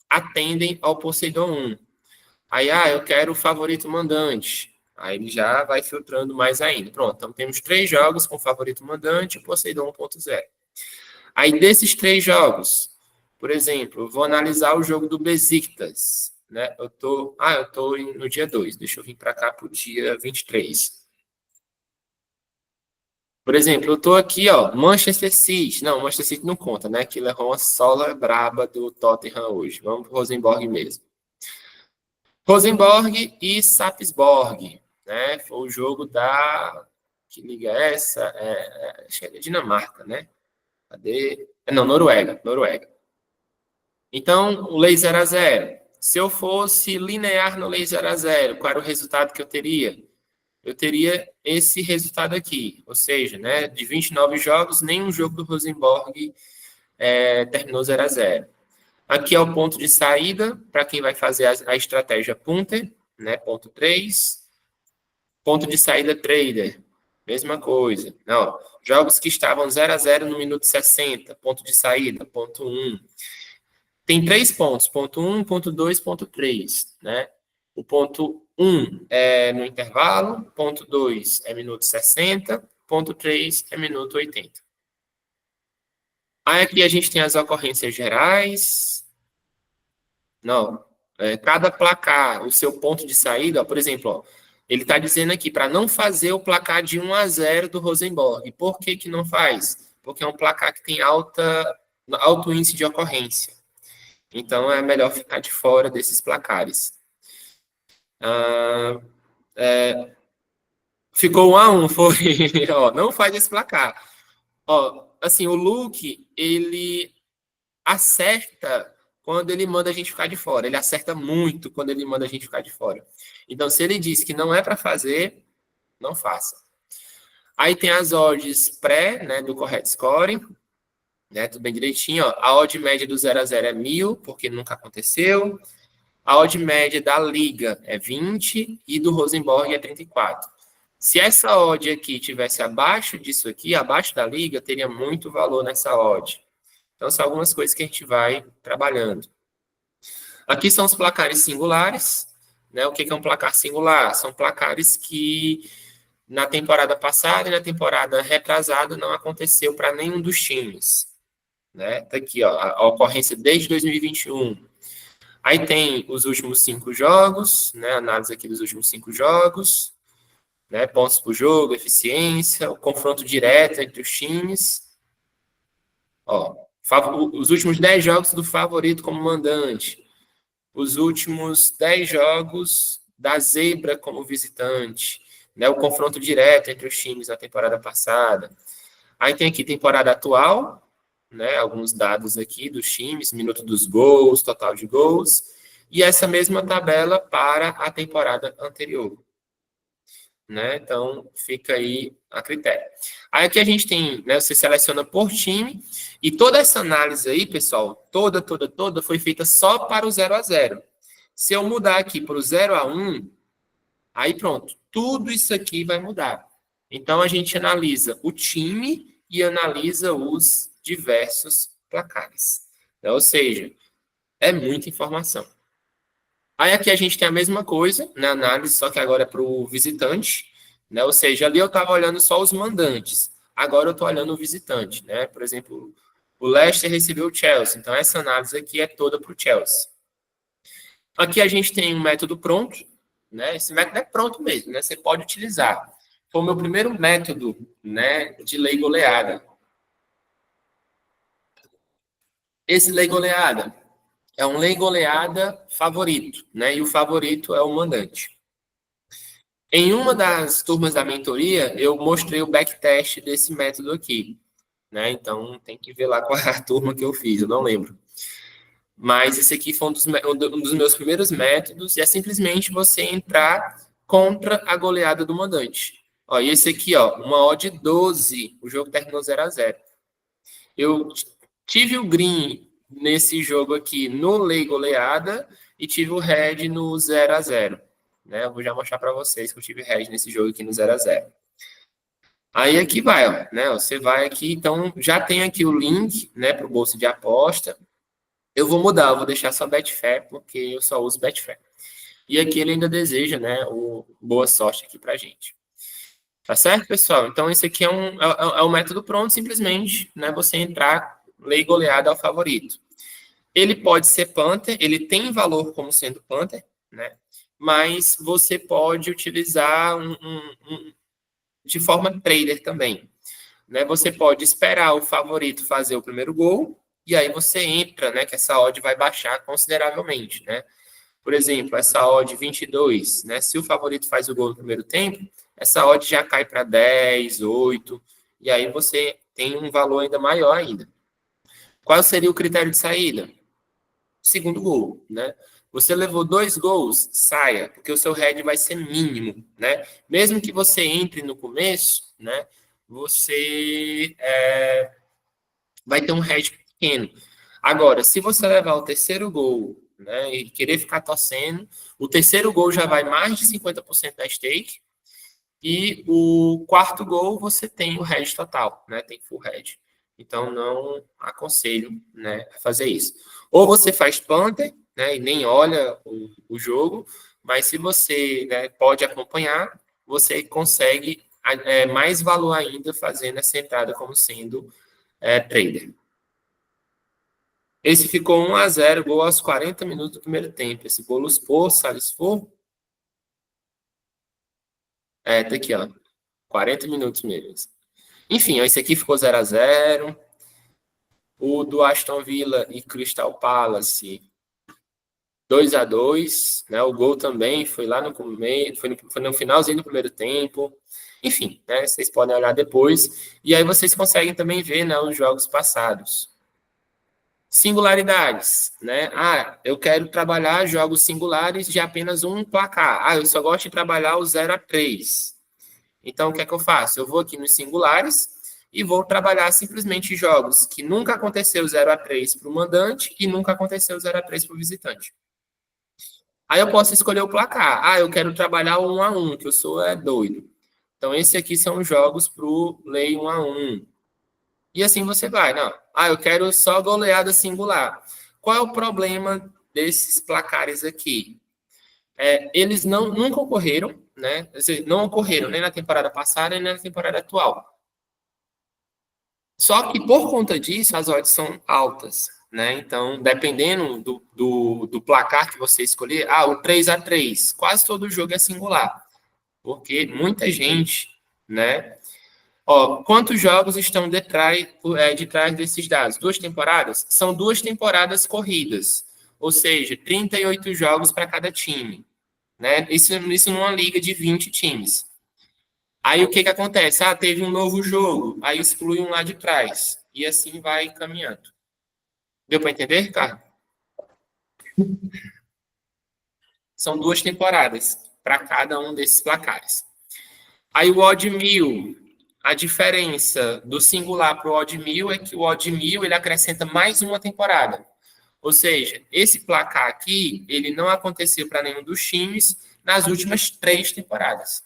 [SPEAKER 1] atendem ao Poseidon 1. Aí, eu quero o favorito mandante. Aí ele já vai filtrando mais ainda. Pronto, então temos 3 jogos com favorito mandante e Poseidon 1.0. Aí desses 3 jogos, por exemplo, eu vou analisar o jogo do Besiktas. Né? Eu tô no dia 2. Deixa eu vir para cá para o dia 23. Por exemplo, eu tô aqui, ó, Manchester City. Não, Manchester City não conta, né? Aquilo é uma sola braba do Tottenham hoje. Vamos pro Rosenborg mesmo. Rosenborg e Sarpsborg, né? Foi o jogo da... Que liga é essa? Acho que é Dinamarca, né? Cadê? Não, Noruega. Então, o Lei 0 a 0. Se eu fosse linear no Lei 0 a 0, qual era o resultado que eu teria? Eu teria esse resultado aqui, ou seja, né, de 29 jogos, nenhum jogo do Rosenborg terminou 0 a 0. Aqui é o ponto de saída, para quem vai fazer a estratégia punter, né, ponto 3. Ponto de saída trader, mesma coisa. Não, jogos que estavam 0 a 0 no minuto 60, ponto de saída, ponto 1. Tem 3 pontos, ponto 1, ponto 2, ponto 3, né? O ponto 1 é no intervalo, ponto 2 é minuto 60, ponto 3 é minuto 80. Aí aqui a gente tem as ocorrências gerais. Não, cada placar, o seu ponto de saída, ó, por exemplo, ó, ele está dizendo aqui para não fazer o placar de 1 a 0 do Rosenborg. Por que que não faz? Porque é um placar que tem alto índice de ocorrência. Então, é melhor ficar de fora desses placares. Ficou 1 a 1, foi. Ó, não faz esse placar. Ó, assim, o Luke, ele acerta quando ele manda a gente ficar de fora. Ele acerta muito quando ele manda a gente ficar de fora. Então, se ele diz que não é para fazer, não faça. Aí tem as odds pré, né, do correct scoring, né, tudo bem direitinho. Ó. A odd média do 0 a 0 é 1.000, porque nunca aconteceu. A odd média da Liga é 20 e do Rosenborg é 34. Se essa odd aqui tivesse abaixo disso aqui, abaixo da Liga, teria muito valor nessa odd. Então, são algumas coisas que a gente vai trabalhando. Aqui são os placares singulares. Né? O que é um placar singular? São placares que na temporada passada e na temporada retrasada não aconteceu para nenhum dos times. Né? Tá aqui, ó, a ocorrência desde 2021. Aí tem os últimos 5 jogos, né? Análise aqui dos últimos 5 jogos, né? Pontos por jogo, eficiência, o confronto direto entre os times. Ó, os últimos 10 jogos do favorito como mandante. Os últimos 10 jogos da zebra como visitante, né? O confronto direto entre os times na temporada passada. Aí tem aqui temporada atual, né? Alguns dados aqui dos times, minuto dos gols, total de gols, e essa mesma tabela para a temporada anterior, né? Então, fica aí a critério. Aí aqui a gente tem, né, você seleciona por time, e toda essa análise aí, pessoal, toda foi feita só para o 0-0. Se eu mudar aqui para o 0-1, aí pronto, tudo isso aqui vai mudar. Então, a gente analisa o time e analisa os diversos placares. Então, ou seja, é muita informação. Aí aqui a gente tem a mesma coisa na análise, só que agora é para o visitante, né? Ou seja, ali eu estava olhando só os mandantes, agora eu estou olhando o visitante, né? Por exemplo, o Leicester recebeu o Chelsea, então essa análise aqui é toda para o Chelsea. Aqui a gente tem um método pronto, né? Esse método é pronto mesmo, né? Você pode utilizar. Foi o meu primeiro método, né, de lei goleada. Esse lei goleada é um lei goleada favorito, né? E o favorito é o mandante. Em uma das turmas da mentoria, eu mostrei o backtest desse método aqui, né? Então, tem que ver lá qual é a turma que eu fiz, eu não lembro. Mas esse aqui foi um dos meus primeiros métodos, e é simplesmente você entrar contra a goleada do mandante. Ó, e esse aqui, ó, uma odd 12, o jogo terminou 0-0. Eu tive o green nesse jogo aqui no lei goleada e tive o red no 0-0. Né? Eu vou já mostrar para vocês que eu tive red nesse jogo aqui no 0-0. Aí aqui vai, ó, né? Você vai aqui, então já tem aqui o link, né, para o bolso de aposta. Eu vou mudar, eu vou deixar só Betfair, porque eu só uso Betfair. E aqui ele ainda deseja, né, boa sorte aqui pra gente. Tá certo, pessoal? Então esse aqui é um método pronto, simplesmente, né, você entrar lei goleada ao favorito. Ele pode ser punter, ele tem valor como sendo punter, né? Mas você pode utilizar de forma trader também, né? Você pode esperar o favorito fazer o primeiro gol e aí você entra, né? Que essa odd vai baixar consideravelmente, né? Por exemplo, essa odd 22, né? Se o favorito faz o gol no primeiro tempo, essa odd já cai para 10, 8, e aí você tem um valor ainda maior ainda. Qual seria o critério de saída? Segundo gol, né? Você levou 2 gols, saia, porque o seu head vai ser mínimo, né? Mesmo que você entre no começo, né? Você vai ter um head pequeno. Agora, se você levar o terceiro gol, né, e querer ficar torcendo, o terceiro gol já vai mais de 50% da stake, e o quarto gol você tem o head total, né? Tem full head. Então, não aconselho, né, a fazer isso. Ou você faz punter, né, e nem olha o jogo, mas se você, né, pode acompanhar, você consegue mais valor ainda fazendo essa entrada como sendo trader. Esse ficou 1-0, gol aos 40 minutos do primeiro tempo. Esse Bolos por Salles for. Tá aqui, ó. 40 minutos mesmo. Enfim, esse aqui ficou 0-0. O do Aston Villa e Crystal Palace, 2-2, né? O gol também foi lá no começo, foi no finalzinho do primeiro tempo. Enfim, né? Vocês podem olhar depois. E aí vocês conseguem também ver, né, os jogos passados. Singularidades, né? Ah, eu quero trabalhar jogos singulares de apenas um placar. Ah, eu só gosto de trabalhar o 0-3. Então, o que é que eu faço? Eu vou aqui nos singulares e vou trabalhar simplesmente jogos que nunca aconteceu 0-3 para o mandante e nunca aconteceu 0-3 para o visitante. Aí eu posso escolher o placar. Ah, eu quero trabalhar o 1-1, que eu sou doido. Então, esse aqui são jogos para o lei 1-1. E assim você vai, não. Ah, eu quero só goleada singular. Qual é o problema desses placares aqui? Eles nunca ocorreram, né? Não ocorreram nem na temporada passada, nem na temporada atual. Só que por conta disso, as odds são altas, né? Então, dependendo do placar que você escolher, o 3-3, quase todo jogo é singular. Porque muita gente, né? Ó, quantos jogos estão de trás desses dados? 2 temporadas? São 2 temporadas corridas, ou seja, 38 jogos para cada time. né? Isso numa liga de 20 times. Aí o que que acontece? Ah, teve um novo jogo, aí exclui um lá de trás. E assim vai caminhando. Deu para entender, Ricardo? São 2 temporadas para cada um desses placares. Aí o odd 1000, a diferença do singular para o odd 1000 é que o odd 1000 ele acrescenta mais uma temporada. Ou seja, esse placar aqui, ele não aconteceu para nenhum dos times nas últimas 3 temporadas.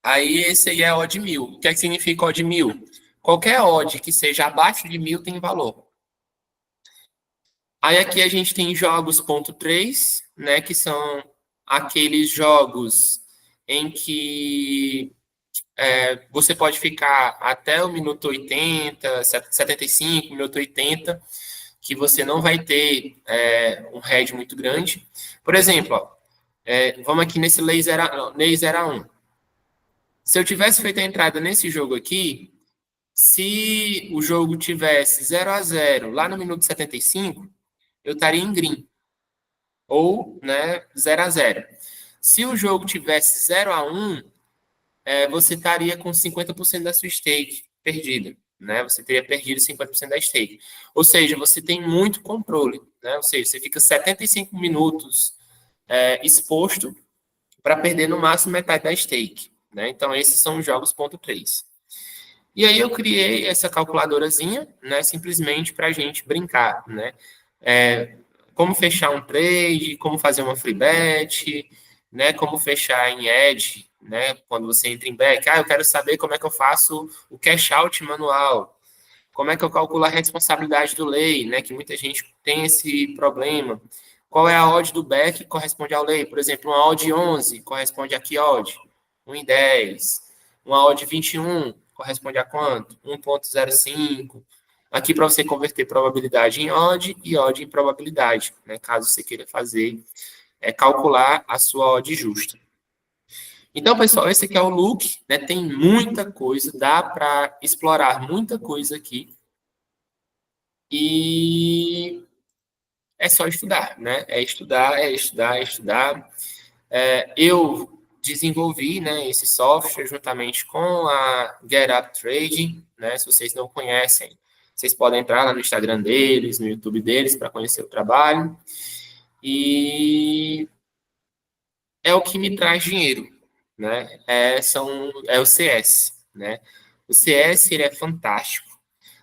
[SPEAKER 1] Aí esse aí é odd 1000. O que é que significa odd 1000? Qualquer odd que seja abaixo de 1000 tem valor. Aí aqui a gente tem jogos ponto 3, né, que são aqueles jogos em que você pode ficar até o minuto 80, 75, minuto 80, que você não vai ter um head muito grande. Por exemplo, ó, vamos aqui nesse Lei 0 a 1. Se eu tivesse feito a entrada nesse jogo aqui, se o jogo tivesse 0 a 0 lá no minuto 75, eu estaria em green. Ou, né, 0 a 0. Se o jogo tivesse 0 a 1, você estaria com 50% da sua stake perdida, né? Você teria perdido 50% da stake. Ou seja, você tem muito controle, né? Ou seja, você fica 75 minutos exposto para perder no máximo metade da stake, né? Então, esses são os jogos ponto 3. E aí eu criei essa calculadorazinha, né, simplesmente para a gente brincar, né? É, como fechar um trade, como fazer uma free bet, né? Como fechar em edge, né? Quando você entra em back, eu quero saber como é que eu faço o cash out manual, como é que eu calculo a responsabilidade do lei, né? Que muita gente tem esse problema. Qual é a odd do back que corresponde ao lei? Por exemplo, uma odd 11 corresponde a que odd? 1,10. Uma odd 21 corresponde a quanto? 1,05. Aqui para você converter probabilidade em odd e odd em probabilidade, né? Caso você queira fazer, calcular a sua odd justa. Então, pessoal, esse aqui é o look, né? Tem muita coisa, dá para explorar muita coisa aqui. E é só estudar, né? É estudar, é estudar, é estudar. Eu desenvolvi, né, esse software juntamente com a GetUp Trading, né? Se vocês não conhecem, vocês podem entrar lá no Instagram deles, no YouTube deles, para conhecer o trabalho. E é o que me traz dinheiro, né? É o CS, né? O CS ele é fantástico,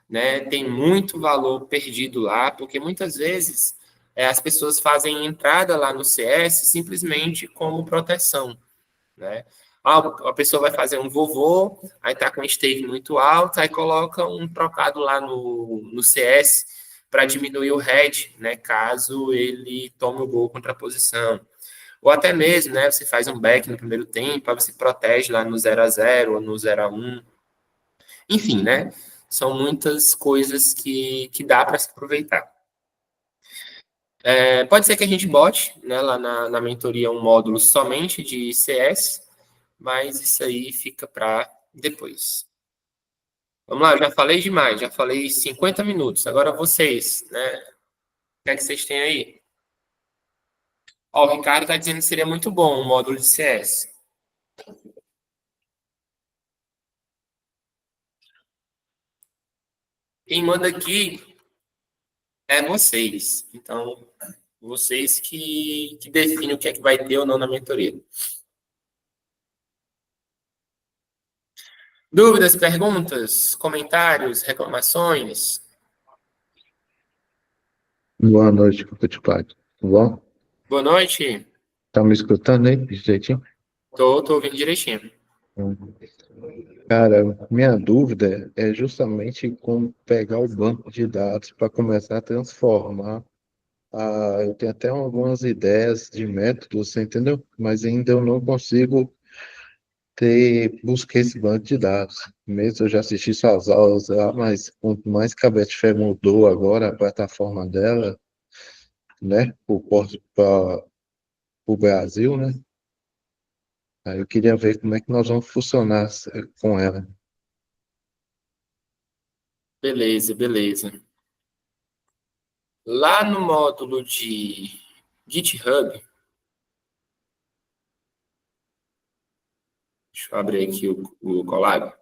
[SPEAKER 1] né? Tem muito valor perdido lá, porque muitas vezes as pessoas fazem entrada lá no CS simplesmente como proteção, né? A pessoa vai fazer um vovô, aí tá com stake muito alto, aí coloca um trocado lá no CS para diminuir o head, né? Caso ele tome o gol contra a posição. Ou até mesmo, né? Você faz um back no primeiro tempo, aí você protege lá no 0 a 0 ou no 0 a 1. Enfim, né? São muitas coisas que dá para se aproveitar. Pode ser que a gente bote, né, lá na mentoria um módulo somente de CS, mas isso aí fica para depois. Vamos lá, eu já falei demais, já falei 50 minutos. Agora vocês, né? O que é que vocês têm aí? Ó, o Ricardo está dizendo que seria muito bom um módulo de CS. Quem manda aqui é vocês. Então, vocês que definem o que é que vai ter ou não na mentoria. Dúvidas, perguntas, comentários, reclamações?
[SPEAKER 2] Boa noite, Cláudio. Tudo bom?
[SPEAKER 1] Boa noite.
[SPEAKER 2] Tá me escutando aí, jeitinho?
[SPEAKER 1] Tô ouvindo direitinho.
[SPEAKER 2] Hum. Cara, minha dúvida é justamente como pegar o banco de dados para começar a transformar. Eu tenho até algumas ideias de métodos, você entendeu? Mas ainda eu não consigo buscar esse banco de dados. Mesmo eu já assisti suas aulas lá, mas quanto mais que a Betfair mudou agora a plataforma dela, né, para o Brasil, né? Aí eu queria ver como é que nós vamos funcionar com ela.
[SPEAKER 1] Beleza, beleza. Lá no módulo de GitHub, deixa eu abrir aqui o Colab.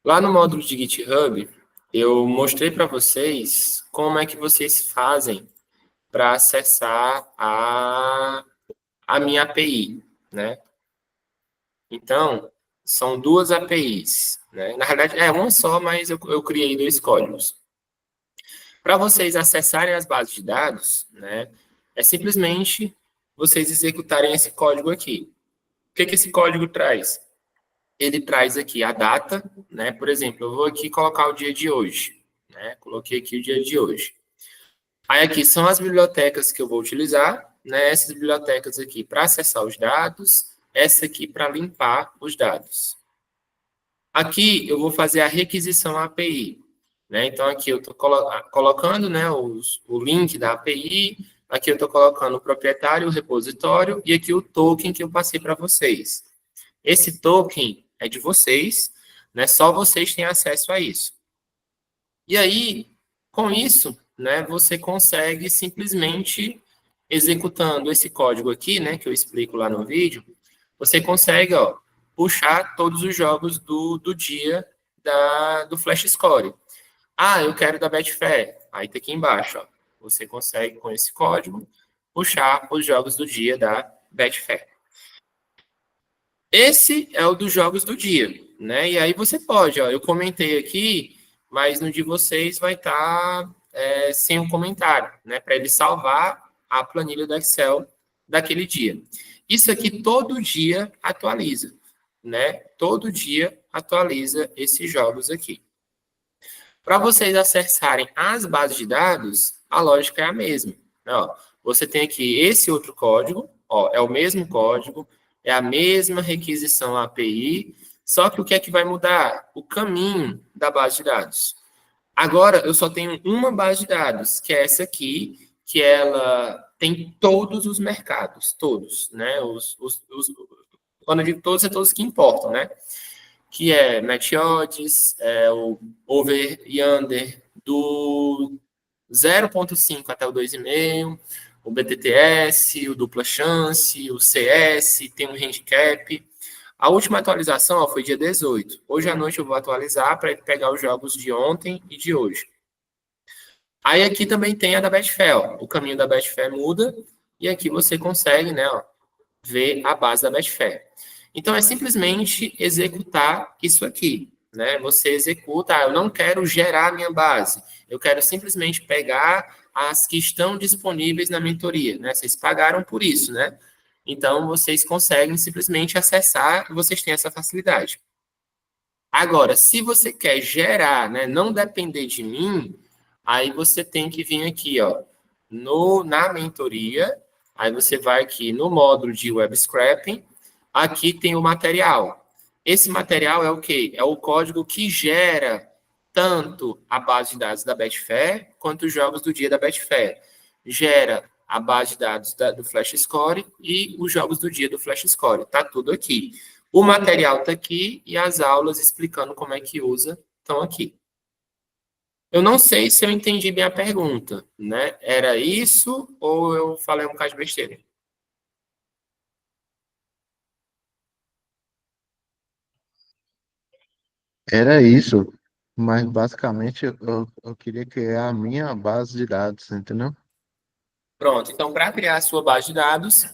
[SPEAKER 1] Lá no módulo de GitHub, eu mostrei para vocês como é que vocês fazem para acessar a minha API, né? Então, são duas APIs, né? Na verdade, é uma só, mas eu criei dois códigos. Para vocês acessarem as bases de dados, né, é simplesmente vocês executarem esse código aqui. O que esse código traz? Ele traz aqui a data, né? Por exemplo, eu vou aqui colocar o dia de hoje, né? Coloquei aqui o dia de hoje. Aí aqui são as bibliotecas que eu vou utilizar, né? Essas bibliotecas aqui para acessar os dados, essa aqui para limpar os dados. Aqui eu vou fazer a requisição API, né? Então aqui eu estou colocando, né, o link da API, aqui eu estou colocando o proprietário, o repositório e aqui o token que eu passei para vocês. Esse token é de vocês, né? Só vocês têm acesso a isso. E aí, com isso, né, você consegue simplesmente executando esse código aqui, né, que eu explico lá no vídeo, você consegue, ó, puxar todos os jogos do dia do Flash Score. Ah, eu quero da Betfair. Aí tá aqui embaixo, ó. Você consegue, com esse código, puxar os jogos do dia da Betfair. Esse é o dos jogos do dia, né? E aí você pode, ó, eu comentei aqui, mas no de vocês vai estar sem um comentário, né? Para ele salvar a planilha do Excel daquele dia. Isso aqui todo dia atualiza, né? Todo dia atualiza esses jogos aqui. Para vocês acessarem as bases de dados, a lógica é a mesma. Né? Ó, você tem aqui esse outro código, ó, é o mesmo código, é a mesma requisição API, só que o que é que vai mudar? O caminho da base de dados. Agora, eu só tenho uma base de dados, que é essa aqui, que ela tem todos os mercados, todos, né? Quando eu digo todos, é todos que importam, né? Que é match odds, o over e under do 0,5 até o 2,5, o BTTS, o dupla chance, o CS, tem um handicap. A última atualização foi dia 18. Hoje à noite eu vou atualizar para pegar os jogos de ontem e de hoje. Aí aqui também tem a da Betfair. Ó. O caminho da Betfair muda e aqui você consegue, né, ó, ver a base da Betfair. Então, é simplesmente executar isso aqui, né? Você executa, eu não quero gerar minha base, eu quero simplesmente pegar as que estão disponíveis na mentoria, né? Vocês pagaram por isso, né? Então, vocês conseguem simplesmente acessar e vocês têm essa facilidade. Agora, se você quer gerar, né, não depender de mim, aí você tem que vir aqui, ó, na mentoria, aí você vai aqui no módulo de web scraping, aqui tem o material. Esse material é o quê? É o código que gera tanto a base de dados da Betfair quanto os jogos do dia da Betfair. Gera a base de dados do Flash Score e os jogos do dia do Flash Score. Tá tudo aqui. O material está aqui e as aulas explicando como é que usa estão aqui. Eu não sei se eu entendi bem a pergunta, né? Era isso ou eu falei um bocado de besteira?
[SPEAKER 2] Era isso, mas basicamente eu queria criar a minha base de dados, entendeu?
[SPEAKER 1] Pronto, então para criar a sua base de dados,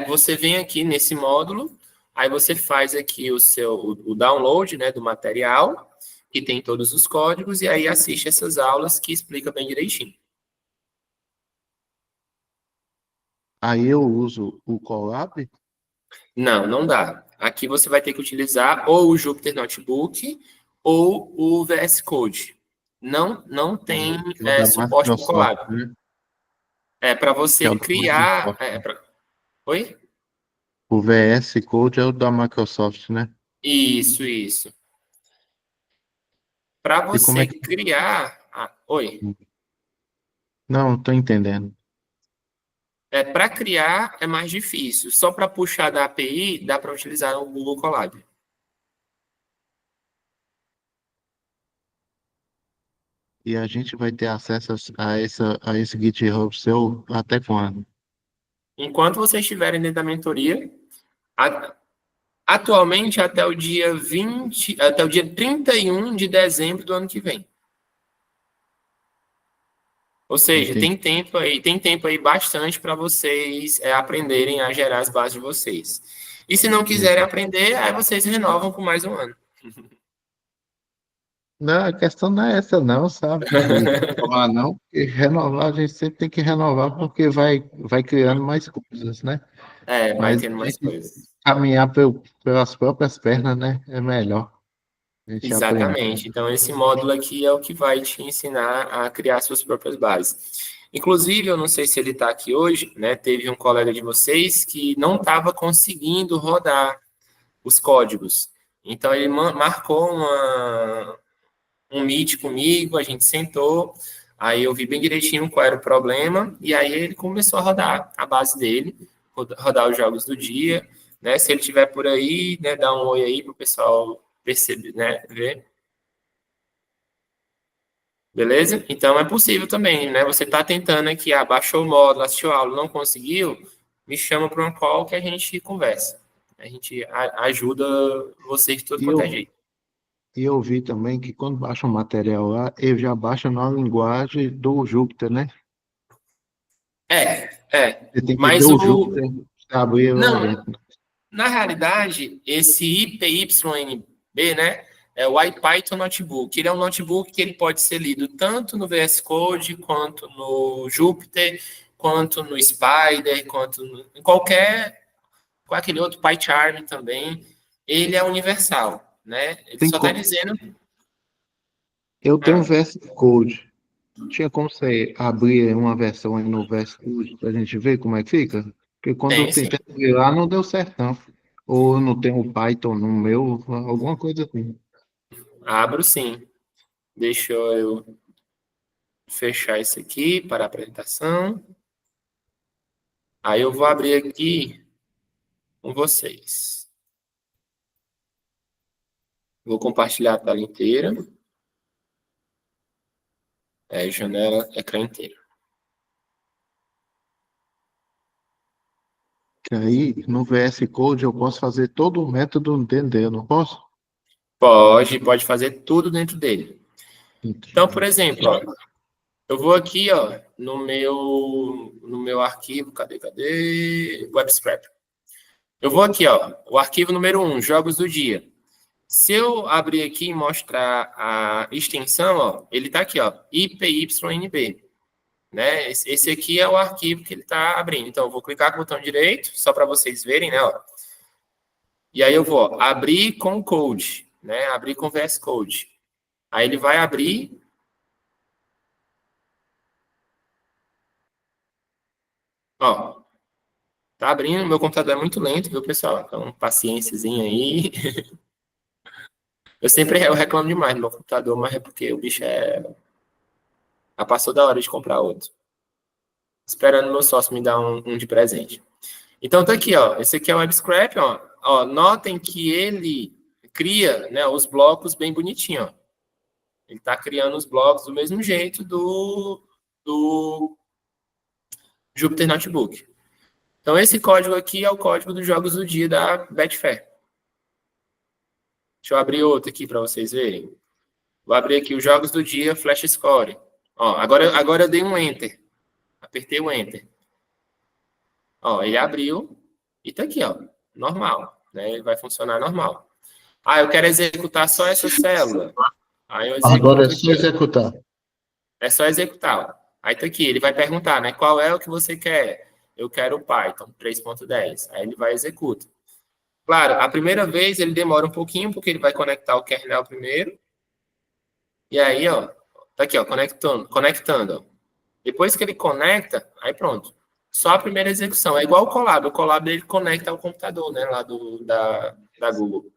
[SPEAKER 1] você vem aqui nesse módulo, aí você faz aqui o download, né, do material, que tem todos os códigos, e aí assiste essas aulas que explica bem direitinho.
[SPEAKER 2] Aí eu uso o Colab.
[SPEAKER 1] Não, não dá. Aqui você vai ter que utilizar ou o Jupyter Notebook ou o VS Code. Não tem
[SPEAKER 2] Que é o da
[SPEAKER 1] suporte para o
[SPEAKER 2] Microsoft,
[SPEAKER 1] Colab.
[SPEAKER 2] né?
[SPEAKER 1] É para
[SPEAKER 2] Que é
[SPEAKER 1] você
[SPEAKER 2] o da
[SPEAKER 1] criar.
[SPEAKER 2] Microsoft.
[SPEAKER 1] Oi?
[SPEAKER 2] O VS Code é o da Microsoft, né?
[SPEAKER 1] Isso. Para
[SPEAKER 2] E como
[SPEAKER 1] você
[SPEAKER 2] é que.
[SPEAKER 1] criar. Oi.
[SPEAKER 2] Não, estou entendendo.
[SPEAKER 1] Para criar é mais difícil. Só para puxar da API dá para utilizar o Google Colab.
[SPEAKER 2] E a gente vai ter acesso a esse GitHub seu até quando?
[SPEAKER 1] Enquanto vocês estiverem dentro da mentoria, a- atualmente até o dia 20, até o dia 31 de dezembro do ano que vem. Ou seja,
[SPEAKER 2] Entendi.
[SPEAKER 1] tem tempo aí bastante para vocês aprenderem a gerar as bases de vocês. E se não quiserem
[SPEAKER 2] Entendi.
[SPEAKER 1] aprender, aí vocês renovam por mais um ano.
[SPEAKER 2] Não, a questão não é essa não, sabe? De renovar não, porque renovar a gente sempre tem que renovar porque vai criando mais coisas, né?
[SPEAKER 1] É, vai
[SPEAKER 2] Mas
[SPEAKER 1] tendo
[SPEAKER 2] a
[SPEAKER 1] mais
[SPEAKER 2] gente
[SPEAKER 1] coisas.
[SPEAKER 2] caminhar pelas próprias pernas, né? É melhor a gente aprender.
[SPEAKER 1] Exatamente. Então, esse módulo aqui é o que vai te ensinar a criar suas próprias bases. Inclusive, eu não sei se ele está aqui hoje, né? Teve um colega de vocês que não estava conseguindo rodar os códigos. Então, ele marcou um meet comigo, a gente sentou, aí eu vi bem direitinho qual era o problema, e aí ele começou a rodar a base dele, rodar os jogos do dia, né? Se ele estiver por aí, né, dá um oi aí para o pessoal perceber, né? Ver. Beleza? Então é possível também, né? Você está tentando aqui, baixou o módulo, assistiu a aula, não conseguiu, me chama para uma call que a gente conversa. A gente ajuda você de tudo
[SPEAKER 2] E
[SPEAKER 1] quanto é
[SPEAKER 2] eu,
[SPEAKER 1] jeito.
[SPEAKER 2] e eu vi também que quando baixa um material lá, ele já baixa na linguagem do Júpiter, né?
[SPEAKER 1] É.
[SPEAKER 2] Você tem que ver
[SPEAKER 1] Mas
[SPEAKER 2] o Júpiter, abrir lá
[SPEAKER 1] não,
[SPEAKER 2] dentro.
[SPEAKER 1] na realidade, esse IPYNB, né, é o IPython Notebook. Ele é um notebook que ele pode ser lido tanto no VS Code, quanto no Jupyter, quanto no Spider, em com aquele outro PyCharm também. Ele é universal, né? Ele
[SPEAKER 2] Tem
[SPEAKER 1] só está
[SPEAKER 2] como,
[SPEAKER 1] dizendo.
[SPEAKER 2] eu tenho um
[SPEAKER 1] Ah,
[SPEAKER 2] VS Code. Tinha como você abrir uma versão aí no VS Code pra gente ver como é que fica? Porque quando eu
[SPEAKER 1] tem sim.
[SPEAKER 2] tentei abrir lá, não deu certo, não. Ou não tem o Python no meu, alguma coisa assim.
[SPEAKER 1] Abro sim. Deixa eu fechar isso aqui para a apresentação. Aí eu vou abrir aqui com vocês. Vou compartilhar a tela inteira. Janela, ecrã inteiro.
[SPEAKER 2] Que aí, no VS Code, eu posso fazer todo o método dentro dele, não posso?
[SPEAKER 1] Pode fazer tudo dentro dele. Então, por
[SPEAKER 2] Entendi.
[SPEAKER 1] exemplo, ó, eu vou aqui, ó, no meu arquivo, cadê? Web Scrap. Eu vou aqui, ó, o arquivo número 1, jogos do dia. Se eu abrir aqui e mostrar a extensão, ó, ele está aqui, ó, IPYNB, né? Esse aqui é o arquivo que ele está abrindo. Então, eu vou clicar com o botão direito, só para vocês verem, né? Ó. E aí eu vou abrir com Code, né? Abrir com VS Code. Aí ele vai abrir, ó, tá abrindo. Meu computador é muito lento, viu, pessoal? Então, paciênciazinha aí. Eu reclamo demais do meu computador, mas é porque o bicho passou da hora de comprar outro. Esperando meu sócio me dar um de presente. Então tá aqui, ó. Esse aqui é o WebScrap, ó. Ó, notem que ele cria, né, os blocos bem bonitinho, ó. Ele está criando os blocos do mesmo jeito do Jupyter Notebook. Então esse código aqui é o código dos jogos do dia da Betfair. Deixa eu abrir outro aqui para vocês verem. Vou abrir aqui os jogos do dia Flash Score. Ó, agora eu dei um Enter. Apertei o Enter. Ó, ele abriu e tá aqui, ó. Normal, né? Ele vai funcionar normal. Ah, eu quero executar só essa célula. Aí eu
[SPEAKER 2] Agora é
[SPEAKER 1] executo
[SPEAKER 2] só
[SPEAKER 1] aqui, ó.
[SPEAKER 2] executar.
[SPEAKER 1] É só executar. Ó. Aí tá aqui, ele vai perguntar, né? Qual é o que você quer? Eu quero o Python 3.10. Aí ele vai executar. Claro, a primeira vez ele demora um pouquinho, porque ele vai conectar o kernel primeiro. E aí, ó, tá aqui, ó, conectando. Ó. Depois que ele conecta, aí pronto. Só a primeira execução. É igual o Colab. O Colab ele conecta ao computador, né? Lá da Google.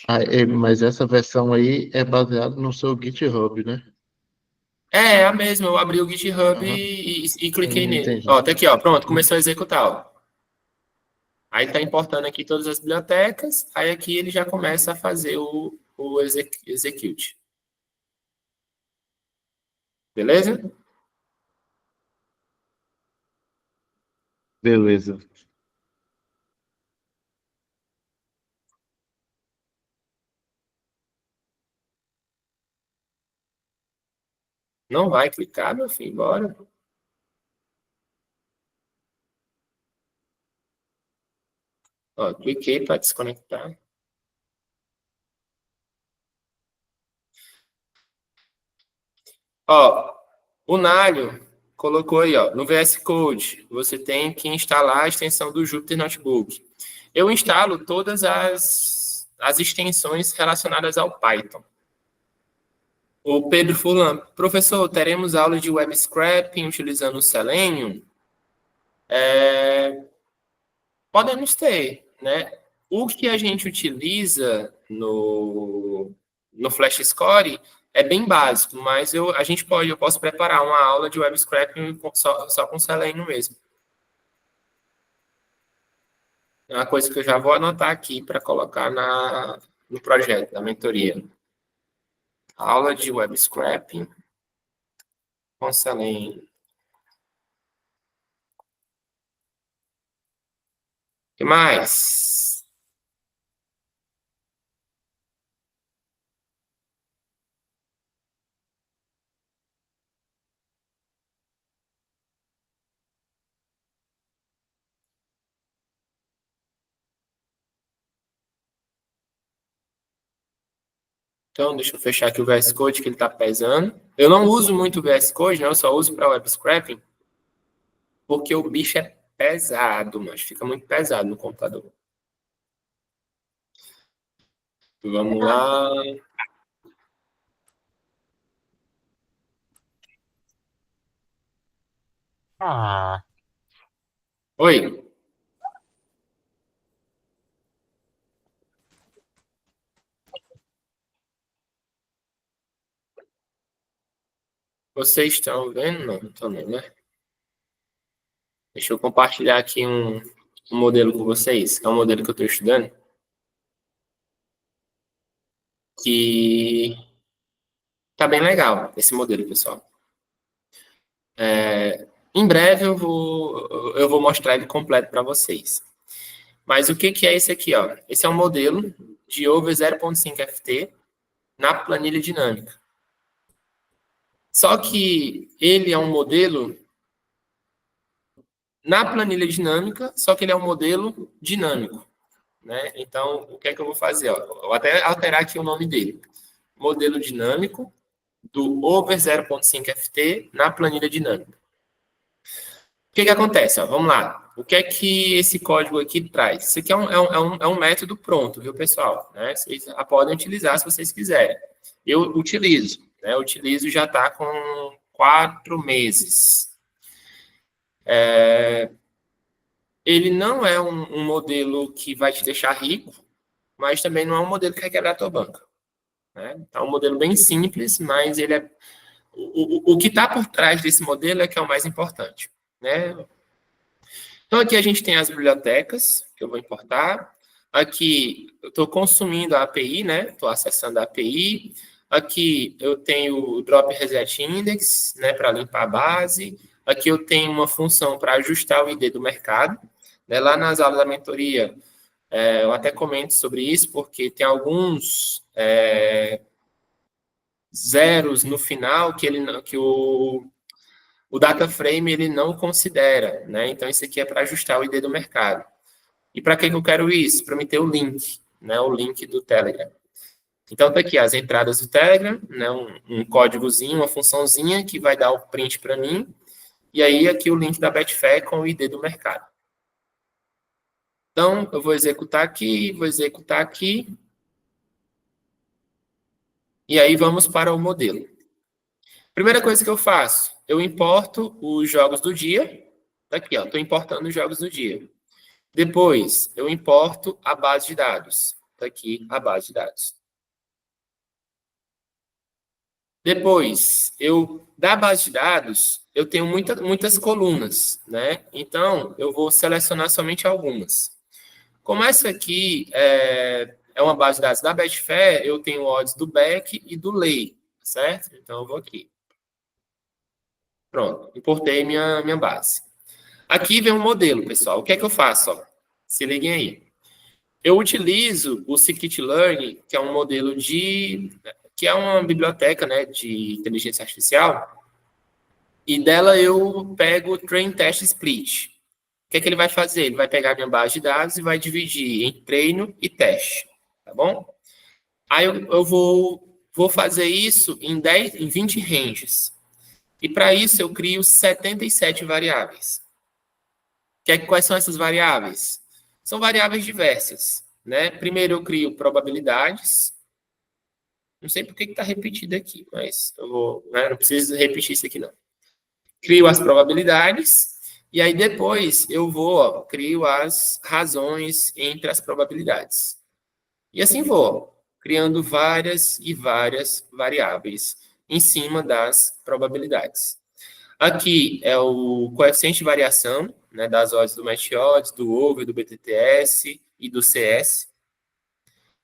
[SPEAKER 2] Ah, mas essa versão aí é baseada no seu GitHub, né?
[SPEAKER 1] É a mesma. Eu abri o GitHub
[SPEAKER 2] Aham,
[SPEAKER 1] e cliquei nele.
[SPEAKER 2] entendi.
[SPEAKER 1] Ó, tá aqui, ó. Pronto, começou a executar. Ó. Aí está importando aqui todas as bibliotecas, aí aqui ele já começa a fazer o execute. Beleza?
[SPEAKER 2] Beleza.
[SPEAKER 1] Não vai clicar, meu filho, bora. Ó, cliquei para desconectar. Ó, o Nalho colocou aí, ó, no VS Code, você tem que instalar a extensão do Jupyter Notebook. Eu instalo todas as extensões relacionadas ao Python. O Pedro Fulan, professor, teremos aula de web scraping utilizando o Selenium? Podemos ter, né? O que a gente utiliza no Flash Score é bem básico, mas eu posso preparar uma aula de web scraping só com Selenium mesmo. É uma coisa que eu já vou anotar aqui para colocar no projeto, na mentoria. Aula de web scraping com Selenium. O que mais? Então, deixa eu fechar aqui o VS Code que ele está pesando. Eu não uso muito o VS Code, né? Eu só uso para web scraping, porque o bicho é pesado, mas fica muito pesado no computador. Vamos lá.
[SPEAKER 3] Ah,
[SPEAKER 1] Oi, vocês estão vendo? Não, estão não, né? Deixa eu compartilhar aqui um modelo com vocês. É um modelo que eu estou estudando, que tá bem legal, esse modelo, pessoal. Em breve eu vou mostrar ele completo para vocês. Mas o que é esse aqui, ó? Esse é um modelo de over 0.5 FT na planilha dinâmica. Só que ele é um modelo na planilha dinâmica, só que ele é um modelo dinâmico, né? Então, o que é que eu vou fazer? Ó? Eu vou até alterar aqui o nome dele. Modelo dinâmico do over 0.5 FT na planilha dinâmica. O que acontece? Ó? Vamos lá. O que é que esse código aqui traz? Isso aqui é um método pronto, viu, pessoal? Né? Vocês podem utilizar se vocês quiserem. Eu utilizo, né? Eu utilizo já está com 4 meses. Ele não é um modelo que vai te deixar rico, mas também não é um modelo que vai quebrar a tua banca. Né? É um modelo bem simples, mas ele é o que está por trás desse modelo é que é o mais importante. Né? Então, aqui a gente tem as bibliotecas, que eu vou importar. Aqui, eu estou consumindo a API, né? Estou acessando a API. Aqui, eu tenho o Drop Reset Index, né? Para limpar a base. Aqui, eu tenho uma função para ajustar o ID do mercado. Né? Lá nas aulas da mentoria, eu até comento sobre isso, porque tem alguns zeros no final que o data frame ele não considera, né? Então, isso aqui é para ajustar o ID do mercado. E para que eu quero isso? Para me ter o link, né? O link do Telegram. Então, tá aqui as entradas do Telegram, né? Um códigozinho, uma funçãozinha que vai dar o print para mim. E aí, aqui o link da Betfair com o ID do mercado. Então, eu vou executar aqui. E aí, vamos para o modelo. Primeira coisa que eu faço, eu importo os jogos do dia. Tá aqui, ó, estou importando os jogos do dia. Depois, eu importo a base de dados. Tá aqui a base de dados. Depois, da base de dados, eu tenho muitas colunas, né? Então, eu vou selecionar somente algumas. Como essa aqui é uma base de dados da Betfair, eu tenho odds do back e do lay, certo? Então, eu vou aqui. Pronto, importei minha base. Aqui vem um modelo, pessoal. O que é que eu faço? Ó? Se liguem aí. Eu utilizo o Scikit-Learn, que é um modelo que é uma biblioteca, né, de inteligência artificial, e dela eu pego o Train Test Split. O que é que ele vai fazer? Ele vai pegar a minha base de dados e vai dividir em treino e teste, tá bom? Aí eu vou fazer isso em 20 ranges. E para isso eu crio 77 variáveis. Quais são essas variáveis? São variáveis diversas, né? Primeiro eu crio probabilidades. Não sei por que está repetido aqui, mas eu vou, né? Não preciso repetir isso aqui não. Crio as probabilidades e aí depois eu vou, ó, crio as razões entre as probabilidades. E assim vou, criando várias e várias variáveis em cima das probabilidades. Aqui é o coeficiente de variação, né, das odds do Match Odds, do Over, do BTTS e do CS.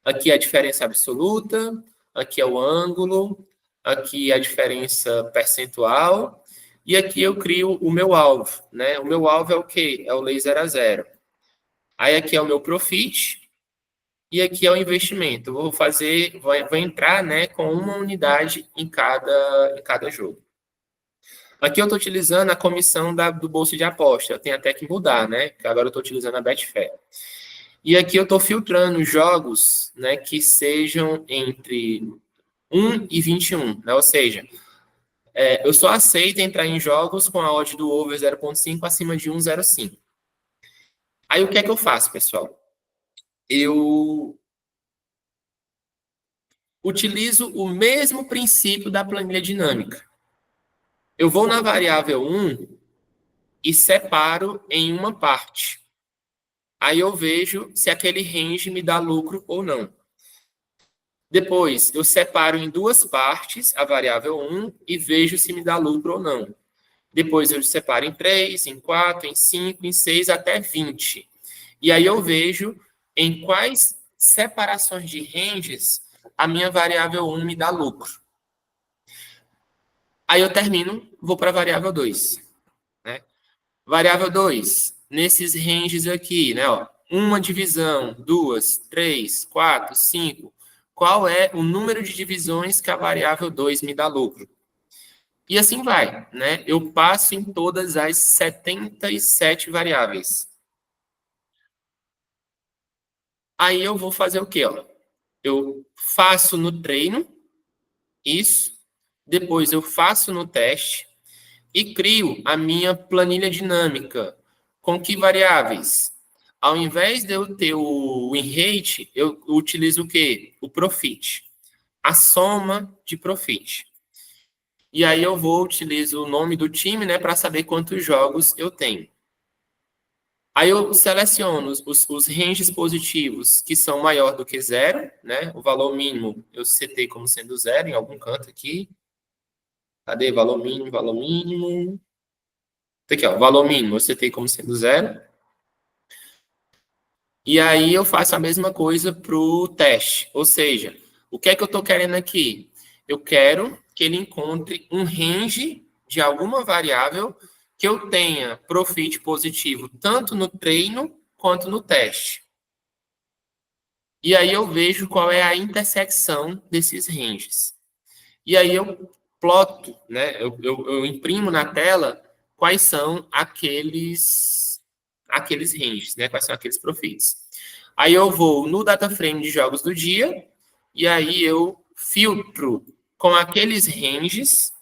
[SPEAKER 1] Aqui é a diferença absoluta, aqui é o ângulo, aqui é a diferença percentual, e aqui eu crio o meu alvo, né? O meu alvo é o quê? É o lei 0 a 0. Aí aqui é o meu profit, e aqui é o investimento. Eu vou entrar, né, com uma unidade em cada jogo. Aqui eu estou utilizando a comissão do bolso de aposta. Eu tenho até que mudar, né? Porque agora eu estou utilizando a Betfair. E aqui eu estou filtrando jogos, né, que sejam entre 1 e 21, né? Ou seja, eu só aceito entrar em jogos com a odd do over 0,5 acima de 1,05. Aí o que é que eu faço, pessoal? Eu utilizo o mesmo princípio da planilha dinâmica. Eu vou na variável 1 e separo em uma parte. Aí eu vejo se aquele range me dá lucro ou não. Depois, eu separo em duas partes a variável 1 e vejo se me dá lucro ou não. Depois, eu separo em 3, em 4, em 5, em 6, até 20. E aí eu vejo em quais separações de ranges a minha variável 1 me dá lucro. Aí eu termino, vou para a variável 2. Né? Variável 2, nesses ranges aqui, né? Ó, uma divisão, duas, três, quatro, cinco. Qual é o número de divisões que a variável 2 me dá lucro? E assim vai, né? Eu passo em todas as 77 variáveis. Aí eu vou fazer o quê? Ó? Eu faço no treino, isso. Depois eu faço no teste e crio a minha planilha dinâmica. Com que variáveis? Ao invés de eu ter o win rate, eu utilizo o quê? O profit. A soma de profit. E aí eu utilizo o nome do time, né, para saber quantos jogos eu tenho. Aí eu seleciono os ranges positivos que são maior do que zero, né? O valor mínimo eu setei como sendo zero em algum canto aqui. Cadê? Valor mínimo, valor mínimo. Tá aqui, ó, valor mínimo eu setei como sendo zero. E aí eu faço a mesma coisa para o teste. Ou seja, o que é que eu estou querendo aqui? Eu quero que ele encontre um range de alguma variável que eu tenha profit positivo tanto no treino quanto no teste. E aí eu vejo qual é a intersecção desses ranges. E aí eu ploto, né? Eu imprimo na tela quais são aqueles ranges, né? Quais são aqueles profits. Aí eu vou no data frame de jogos do dia e aí eu filtro com aqueles ranges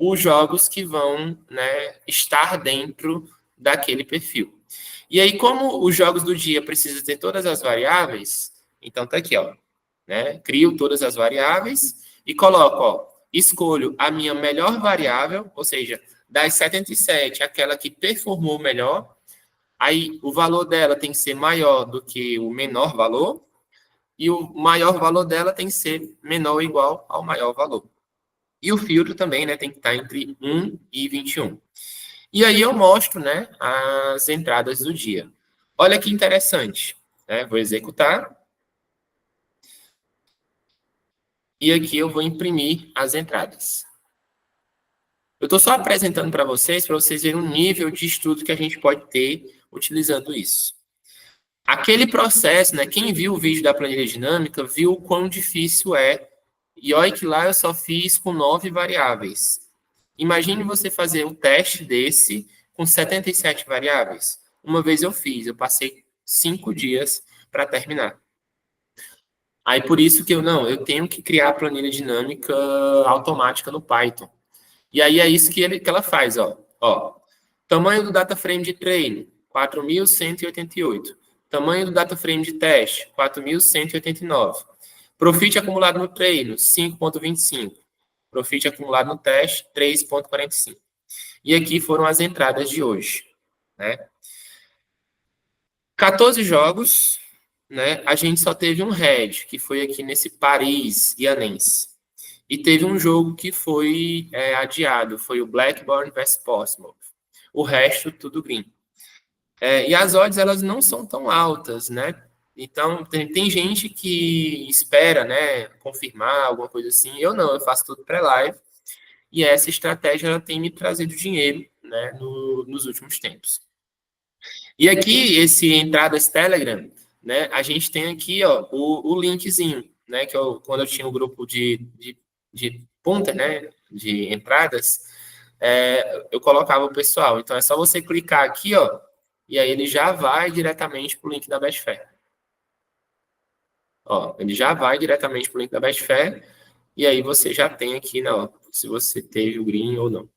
[SPEAKER 1] os jogos que vão, né, estar dentro daquele perfil. E aí, como os jogos do dia precisam ter todas as variáveis, então tá aqui, ó, né? Crio todas as variáveis e coloco, ó, escolho a minha melhor variável, ou seja, das 77, aquela que performou melhor. Aí o valor dela tem que ser maior do que o menor valor, e o maior valor dela tem que ser menor ou igual ao maior valor. E o filtro também, né, tem que estar entre 1 e 21. E aí eu mostro, né, as entradas do dia. Olha que interessante, né? Vou executar. E aqui eu vou imprimir as entradas. Eu estou só apresentando para vocês verem o nível de estudo que a gente pode ter utilizando isso. Aquele processo, né? Quem viu o vídeo da planilha dinâmica viu o quão difícil é. E olha que lá eu só fiz com 9 variáveis. Imagine você fazer um teste desse com 77 variáveis. Uma vez eu fiz, eu passei 5 dias para terminar. Aí por isso que eu tenho que criar a planilha dinâmica automática no Python. E aí é isso que ela faz, ó. Tamanho do data frame de treino, 4.188. Tamanho do data frame de teste, 4.189. Profit acumulado no treino, 5,25. Profit acumulado no teste, 3,45. E aqui foram as entradas de hoje, né? 14 jogos, né? A gente só teve um head, que foi aqui nesse Paris Ianense. E teve um jogo que foi adiado, foi o Blackburn vs Portsmouth. O resto, tudo green. E as odds, elas não são tão altas, né? Então, tem gente que espera, né, confirmar alguma coisa assim. Eu não, eu faço tudo pré-live. E essa estratégia, ela tem me trazido dinheiro, né, nos últimos tempos. E aqui, esse entradas Telegram, né, a gente tem aqui, ó, o linkzinho, né, que quando eu tinha o grupo de punter, né, de entradas, eu colocava o pessoal. Então, é só você clicar aqui, ó, e aí ele já vai diretamente para o link da Betfair. Ó, ele já vai diretamente para o link da Betfair, e aí você já tem aqui, né, ó, se você teve o green ou não.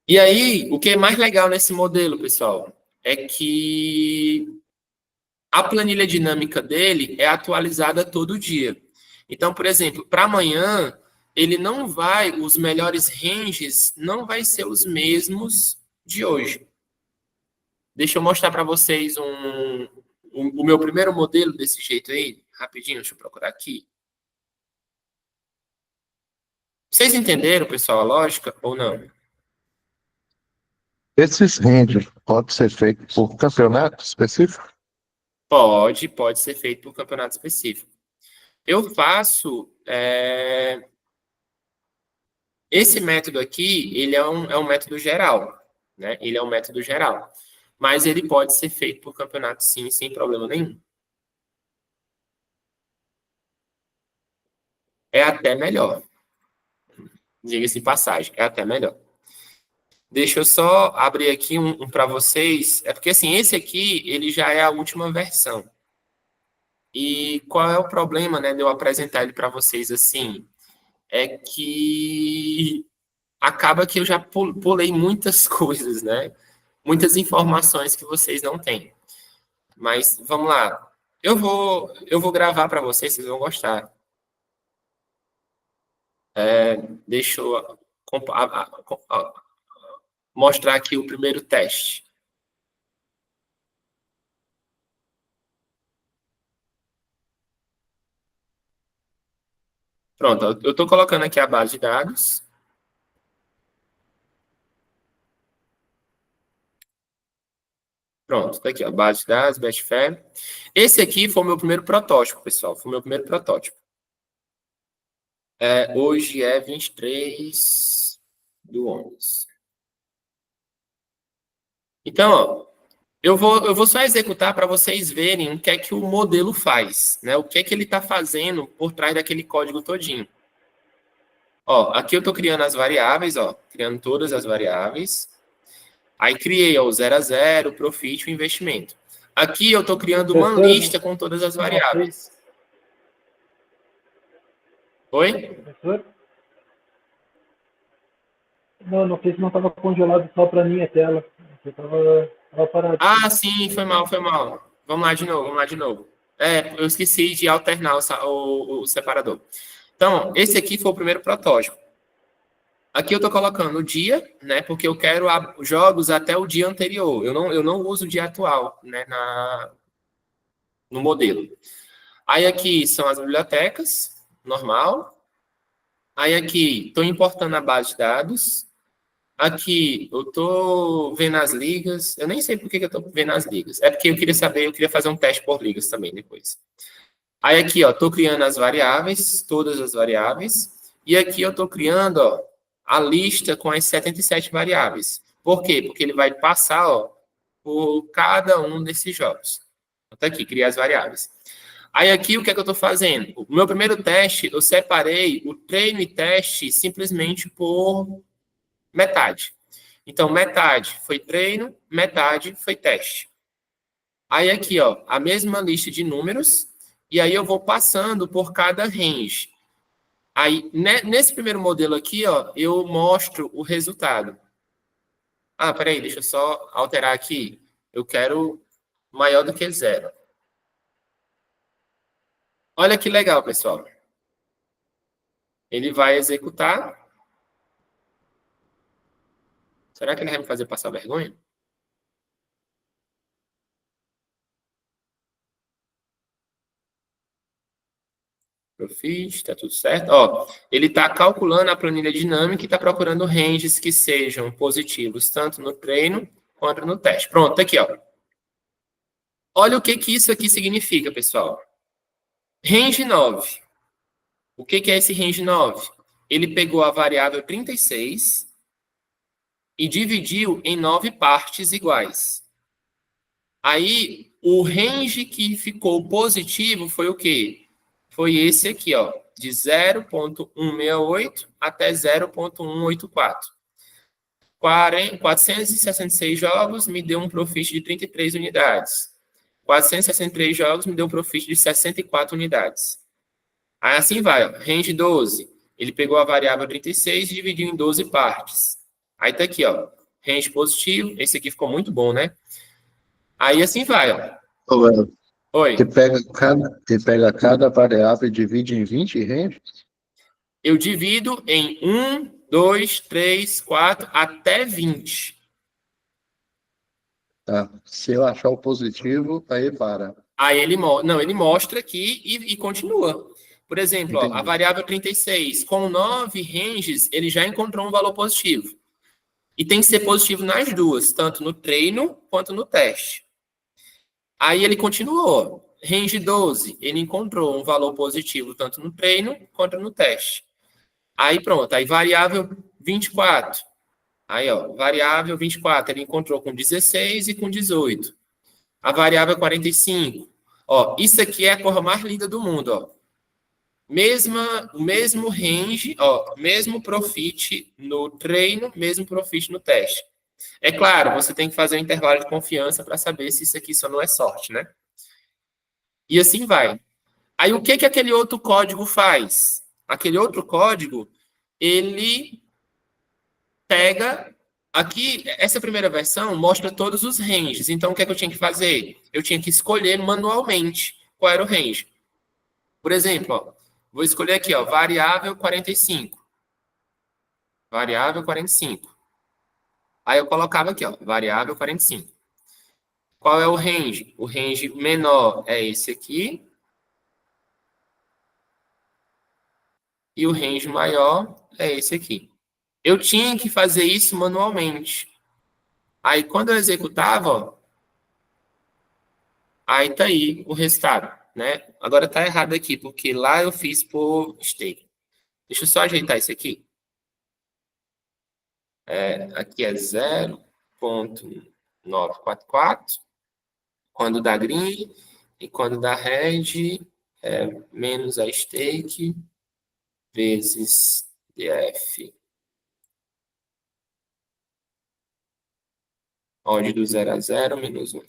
[SPEAKER 1] E aí, o que é mais legal nesse modelo, pessoal, é que a planilha dinâmica dele é atualizada todo dia. Então, por exemplo, para amanhã, ele não vai, os melhores ranges não vai ser os mesmos de hoje. Deixa eu mostrar para vocês o meu primeiro modelo desse jeito aí, rapidinho, deixa eu procurar aqui. Vocês entenderam, pessoal, a lógica ou não?
[SPEAKER 2] Esses ranges pode ser feito por campeonato específico?
[SPEAKER 1] Pode ser feito por campeonato específico. Eu faço esse método aqui, ele é um método geral, né? Ele é um método geral. Mas ele pode ser feito por campeonato, sim, sem problema nenhum. É até melhor. Diga-se de passagem, é até melhor. Deixa eu só abrir aqui um para vocês. É porque, assim, esse aqui, ele já é a última versão. E qual é o problema, né, de eu apresentar ele para vocês assim? É que acaba que eu já pulei muitas coisas, né? Muitas informações que vocês não têm. Mas vamos lá. Eu vou gravar para vocês, vocês vão gostar. Deixa eu mostrar aqui o primeiro teste. Pronto, eu estou colocando aqui a base de dados. Pronto, tá aqui, ó, base de dados, Betfair. Esse aqui foi o meu primeiro protótipo, pessoal. Foi o meu primeiro protótipo. Hoje é 23/11. Então, ó, eu vou só executar para vocês verem o que é que o modelo faz, né? O que é que ele está fazendo por trás daquele código todinho. Ó, aqui eu estou criando as variáveis, ó, criando todas as variáveis. Aí criei ó, o 0 a 0, o profit, o investimento. Aqui eu estou criando uma lista com todas as variáveis. Oi?
[SPEAKER 3] Professor? Não, não sei se não estava congelado só para mim a tela. Eu estava parado.
[SPEAKER 1] Ah, sim, foi mal, foi mal. Vamos lá de novo, vamos lá de novo. Eu esqueci de alternar o separador. Então, esse aqui foi o primeiro protótipo. Aqui eu estou colocando o dia, né? Porque eu quero jogos até o dia anterior. Eu não uso o dia atual, né? No modelo. Aí aqui são as bibliotecas, normal. Aí aqui estou importando a base de dados. Aqui eu estou vendo as ligas. Eu nem sei por que eu estou vendo as ligas. É porque eu queria saber, eu queria fazer um teste por ligas também depois. Aí aqui, ó, estou criando as variáveis, todas as variáveis, e aqui eu estou criando, ó, a lista com as 77 variáveis. Por quê? Porque ele vai passar, ó, por cada um desses jogos. Tá aqui, criar as variáveis. Aí aqui, o que é que eu estou fazendo? O meu primeiro teste, eu separei o treino e teste simplesmente por metade. Então, metade foi treino, metade foi teste. Aí aqui, ó, a mesma lista de números, e aí eu vou passando por cada range. Aí, nesse primeiro modelo aqui, ó, eu mostro o resultado. Ah, peraí, deixa eu só alterar aqui. Eu quero maior do que zero. Olha que legal, pessoal. Ele vai executar. Será que ele vai me fazer passar vergonha? Eu fiz, está tudo certo. Ó, ele está calculando a planilha dinâmica e está procurando ranges que sejam positivos, tanto no treino quanto no teste. Pronto, tá aqui, ó. Olha o que isso aqui significa, pessoal. Range 9. O que é esse range 9? Ele pegou a variável 36 e dividiu em 9 partes iguais. Aí, o range que ficou positivo foi o quê? Foi esse aqui, ó, de 0,168 até 0,184. 466 jogos me deu um profit de 33 unidades. 463 jogos me deu um profit de 64 unidades. Aí assim vai, ó, range 12. Ele pegou a variável 36 e dividiu em 12 partes. Aí tá aqui, ó, range positivo. Esse aqui ficou muito bom, né? Aí assim vai, ó.
[SPEAKER 2] Ô, Léo,
[SPEAKER 1] Oi.
[SPEAKER 2] Você pega cada variável e divide em 20 ranges?
[SPEAKER 1] Eu divido em 1, 2, 3, 4, até 20.
[SPEAKER 2] Tá. Se eu achar o positivo, aí para.
[SPEAKER 1] Aí ele mostra aqui e continua. Por exemplo, ó, a
[SPEAKER 2] Entendi.
[SPEAKER 1] variável 36, com 9 ranges, ele já encontrou um valor positivo. E tem que ser positivo nas duas, tanto no treino quanto no teste. Aí ele continuou. Range 12, ele encontrou um valor positivo tanto no treino quanto no teste. Aí pronto, aí variável 24. Aí, ó, variável 24, ele encontrou com 16 e com 18. A variável 45. Ó, isso aqui é a cor mais linda do mundo, ó. O mesmo range, ó, mesmo profit no treino, mesmo profit no teste. É claro, você tem que fazer um intervalo de confiança para saber se isso aqui só não é sorte, né? E assim vai. Aí o que que aquele outro código faz? Aquele outro código, ele pega aqui, essa primeira versão mostra todos os ranges. Então o que é que eu tinha que fazer? Eu tinha que escolher manualmente qual era o range. Por exemplo, ó, vou escolher aqui, ó, variável 45. Variável 45. Aí eu colocava aqui, ó, variável 45. Qual é o range? O range menor é esse aqui. E o range maior é esse aqui. Eu tinha que fazer isso manualmente. Aí, quando eu executava, ó, aí tá aí o resultado, né? Agora tá errado aqui, porque lá eu fiz por stake. Deixa eu só ajeitar isso aqui. Aqui é 0,944. Quando dá green e quando dá red, é menos a stake vezes DF. Odd do 0 a 0 menos 1.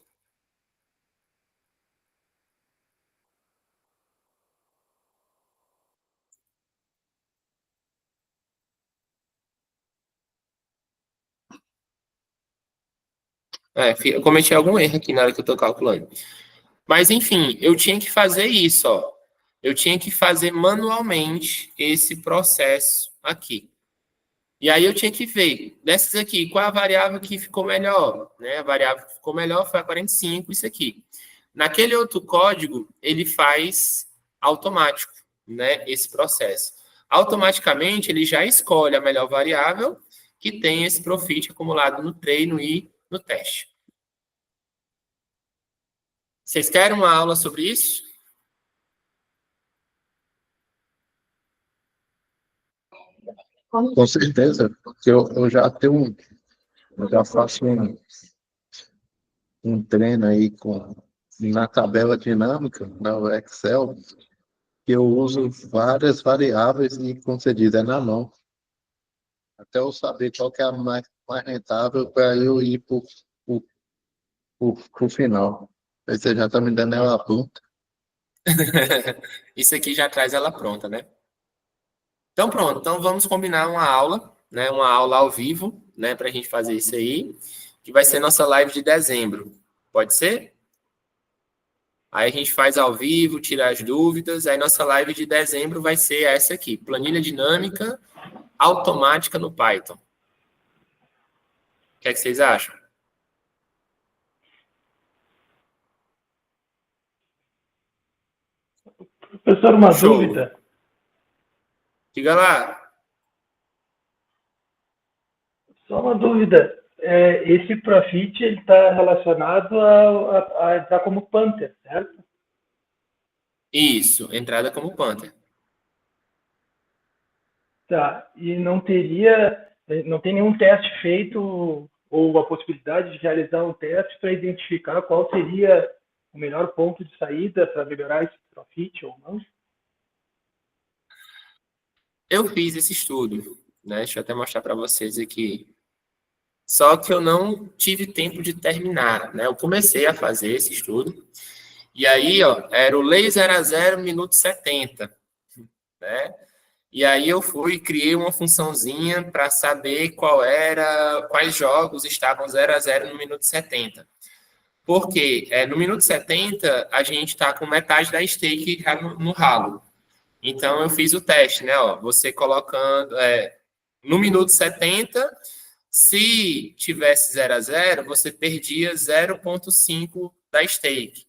[SPEAKER 1] Eu cometi algum erro aqui na hora que eu estou calculando. Mas, enfim, eu tinha que fazer isso, ó. Eu tinha que fazer manualmente esse processo aqui. E aí eu tinha que ver, dessas aqui, qual é a variável que ficou melhor, né? A variável que ficou melhor foi a 45, isso aqui. Naquele outro código, ele faz automático, né? Esse processo. Automaticamente, ele já escolhe a melhor variável que tem esse profit acumulado no treino e no teste. Vocês querem uma aula sobre isso?
[SPEAKER 2] Com certeza, porque eu já tenho, eu já faço um treino aí na tabela dinâmica, no Excel, que eu uso várias variáveis e, como você diz, é na mão. Até eu saber qual que é a mais rentável para eu ir para o final. Aí você já está me dando ela pronta.
[SPEAKER 1] Isso aqui já traz ela pronta, né? Então pronto, então vamos combinar uma aula, né? Uma aula ao vivo, né? Para a gente fazer isso aí, que vai ser nossa live de dezembro. Pode ser? Aí a gente faz ao vivo, tira as dúvidas. Aí nossa live de dezembro vai ser essa aqui: planilha dinâmica automática no Python. O que é que vocês acham?
[SPEAKER 3] Professor, uma
[SPEAKER 1] Show.
[SPEAKER 3] dúvida.
[SPEAKER 1] Diga lá.
[SPEAKER 3] Só uma dúvida. Esse Profit ele está relacionado a entrar como Panther, certo?
[SPEAKER 1] Isso, entrada como Panther.
[SPEAKER 3] Tá. E não tem nenhum teste feito ou a possibilidade de realizar um teste para identificar qual seria o melhor ponto de saída para melhorar esse Profit ou não?
[SPEAKER 1] Eu fiz esse estudo, né? Deixa eu até mostrar para vocês aqui. Só que eu não tive tempo de terminar, né? Eu comecei a fazer esse estudo. E aí, ó, era o lei 0 a 0 minuto 70, né? E aí eu fui e criei uma funçãozinha para saber quais jogos estavam 0 a 0 no minuto 70. Porque no minuto 70 a gente está com metade da stake já no ralo. Então eu fiz o teste, né? Ó, você colocando no minuto 70, se tivesse 0 a 0, você perdia 0,5 da stake.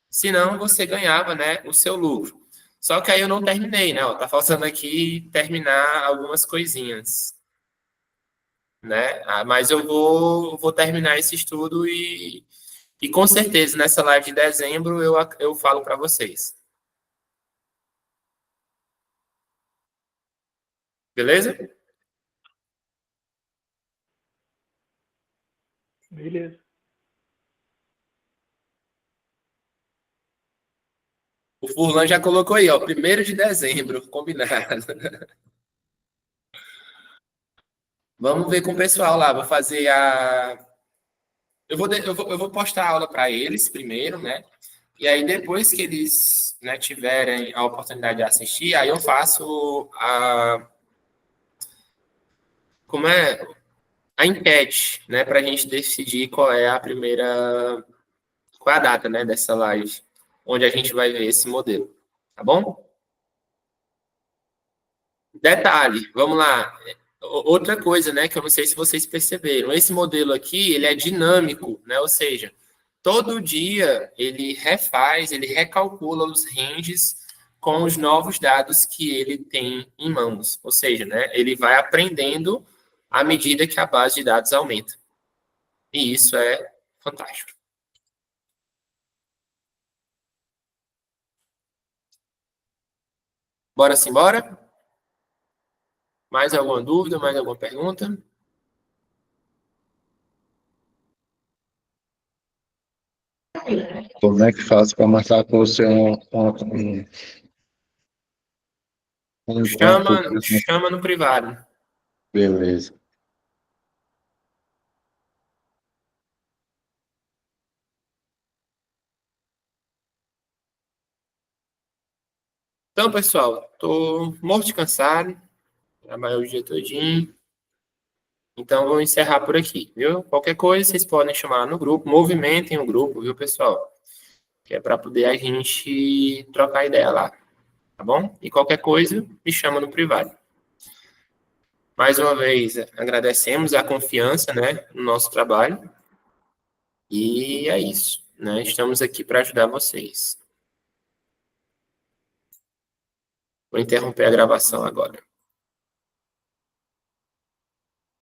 [SPEAKER 1] Se não, você ganhava, né, o seu lucro. Só que aí eu não terminei, né? Ó, tá faltando aqui terminar algumas coisinhas, né? Mas eu vou terminar esse estudo e com certeza nessa live de dezembro eu falo para vocês. Beleza?
[SPEAKER 3] Beleza.
[SPEAKER 1] O Furlan já colocou aí, ó, 1º de dezembro, combinado. Vamos ver com o pessoal lá. Vou fazer a. Eu vou postar a aula para eles primeiro, né? E aí, depois que eles, né, tiverem a oportunidade de assistir, aí eu faço como é? A enquete, né? Para a gente decidir qual é a data, né, dessa live, onde a gente vai ver esse modelo. Tá bom? Detalhe, vamos lá. Outra coisa, né, que eu não sei se vocês perceberam, esse modelo aqui, ele é dinâmico, né? Ou seja, todo dia ele refaz, ele recalcula os ranges com os novos dados que ele tem em mãos. Ou seja, né, ele vai aprendendo à medida que a base de dados aumenta. E isso é fantástico. Bora simbora? Mais alguma dúvida, mais alguma pergunta?
[SPEAKER 2] Como é que faço para marcar com você um encontro?
[SPEAKER 1] Chama no privado.
[SPEAKER 2] Beleza.
[SPEAKER 1] Então, pessoal, tô morto de cansado, trabalhei o dia todinho. Então, vou encerrar por aqui, viu? Qualquer coisa, vocês podem chamar no grupo, movimentem o grupo, viu, pessoal? Que é para poder a gente trocar ideia lá, tá bom? E qualquer coisa, me chama no privado. Mais uma vez, agradecemos a confiança, né, no nosso trabalho. E é isso, né? Estamos aqui para ajudar vocês. Vou interromper a gravação agora.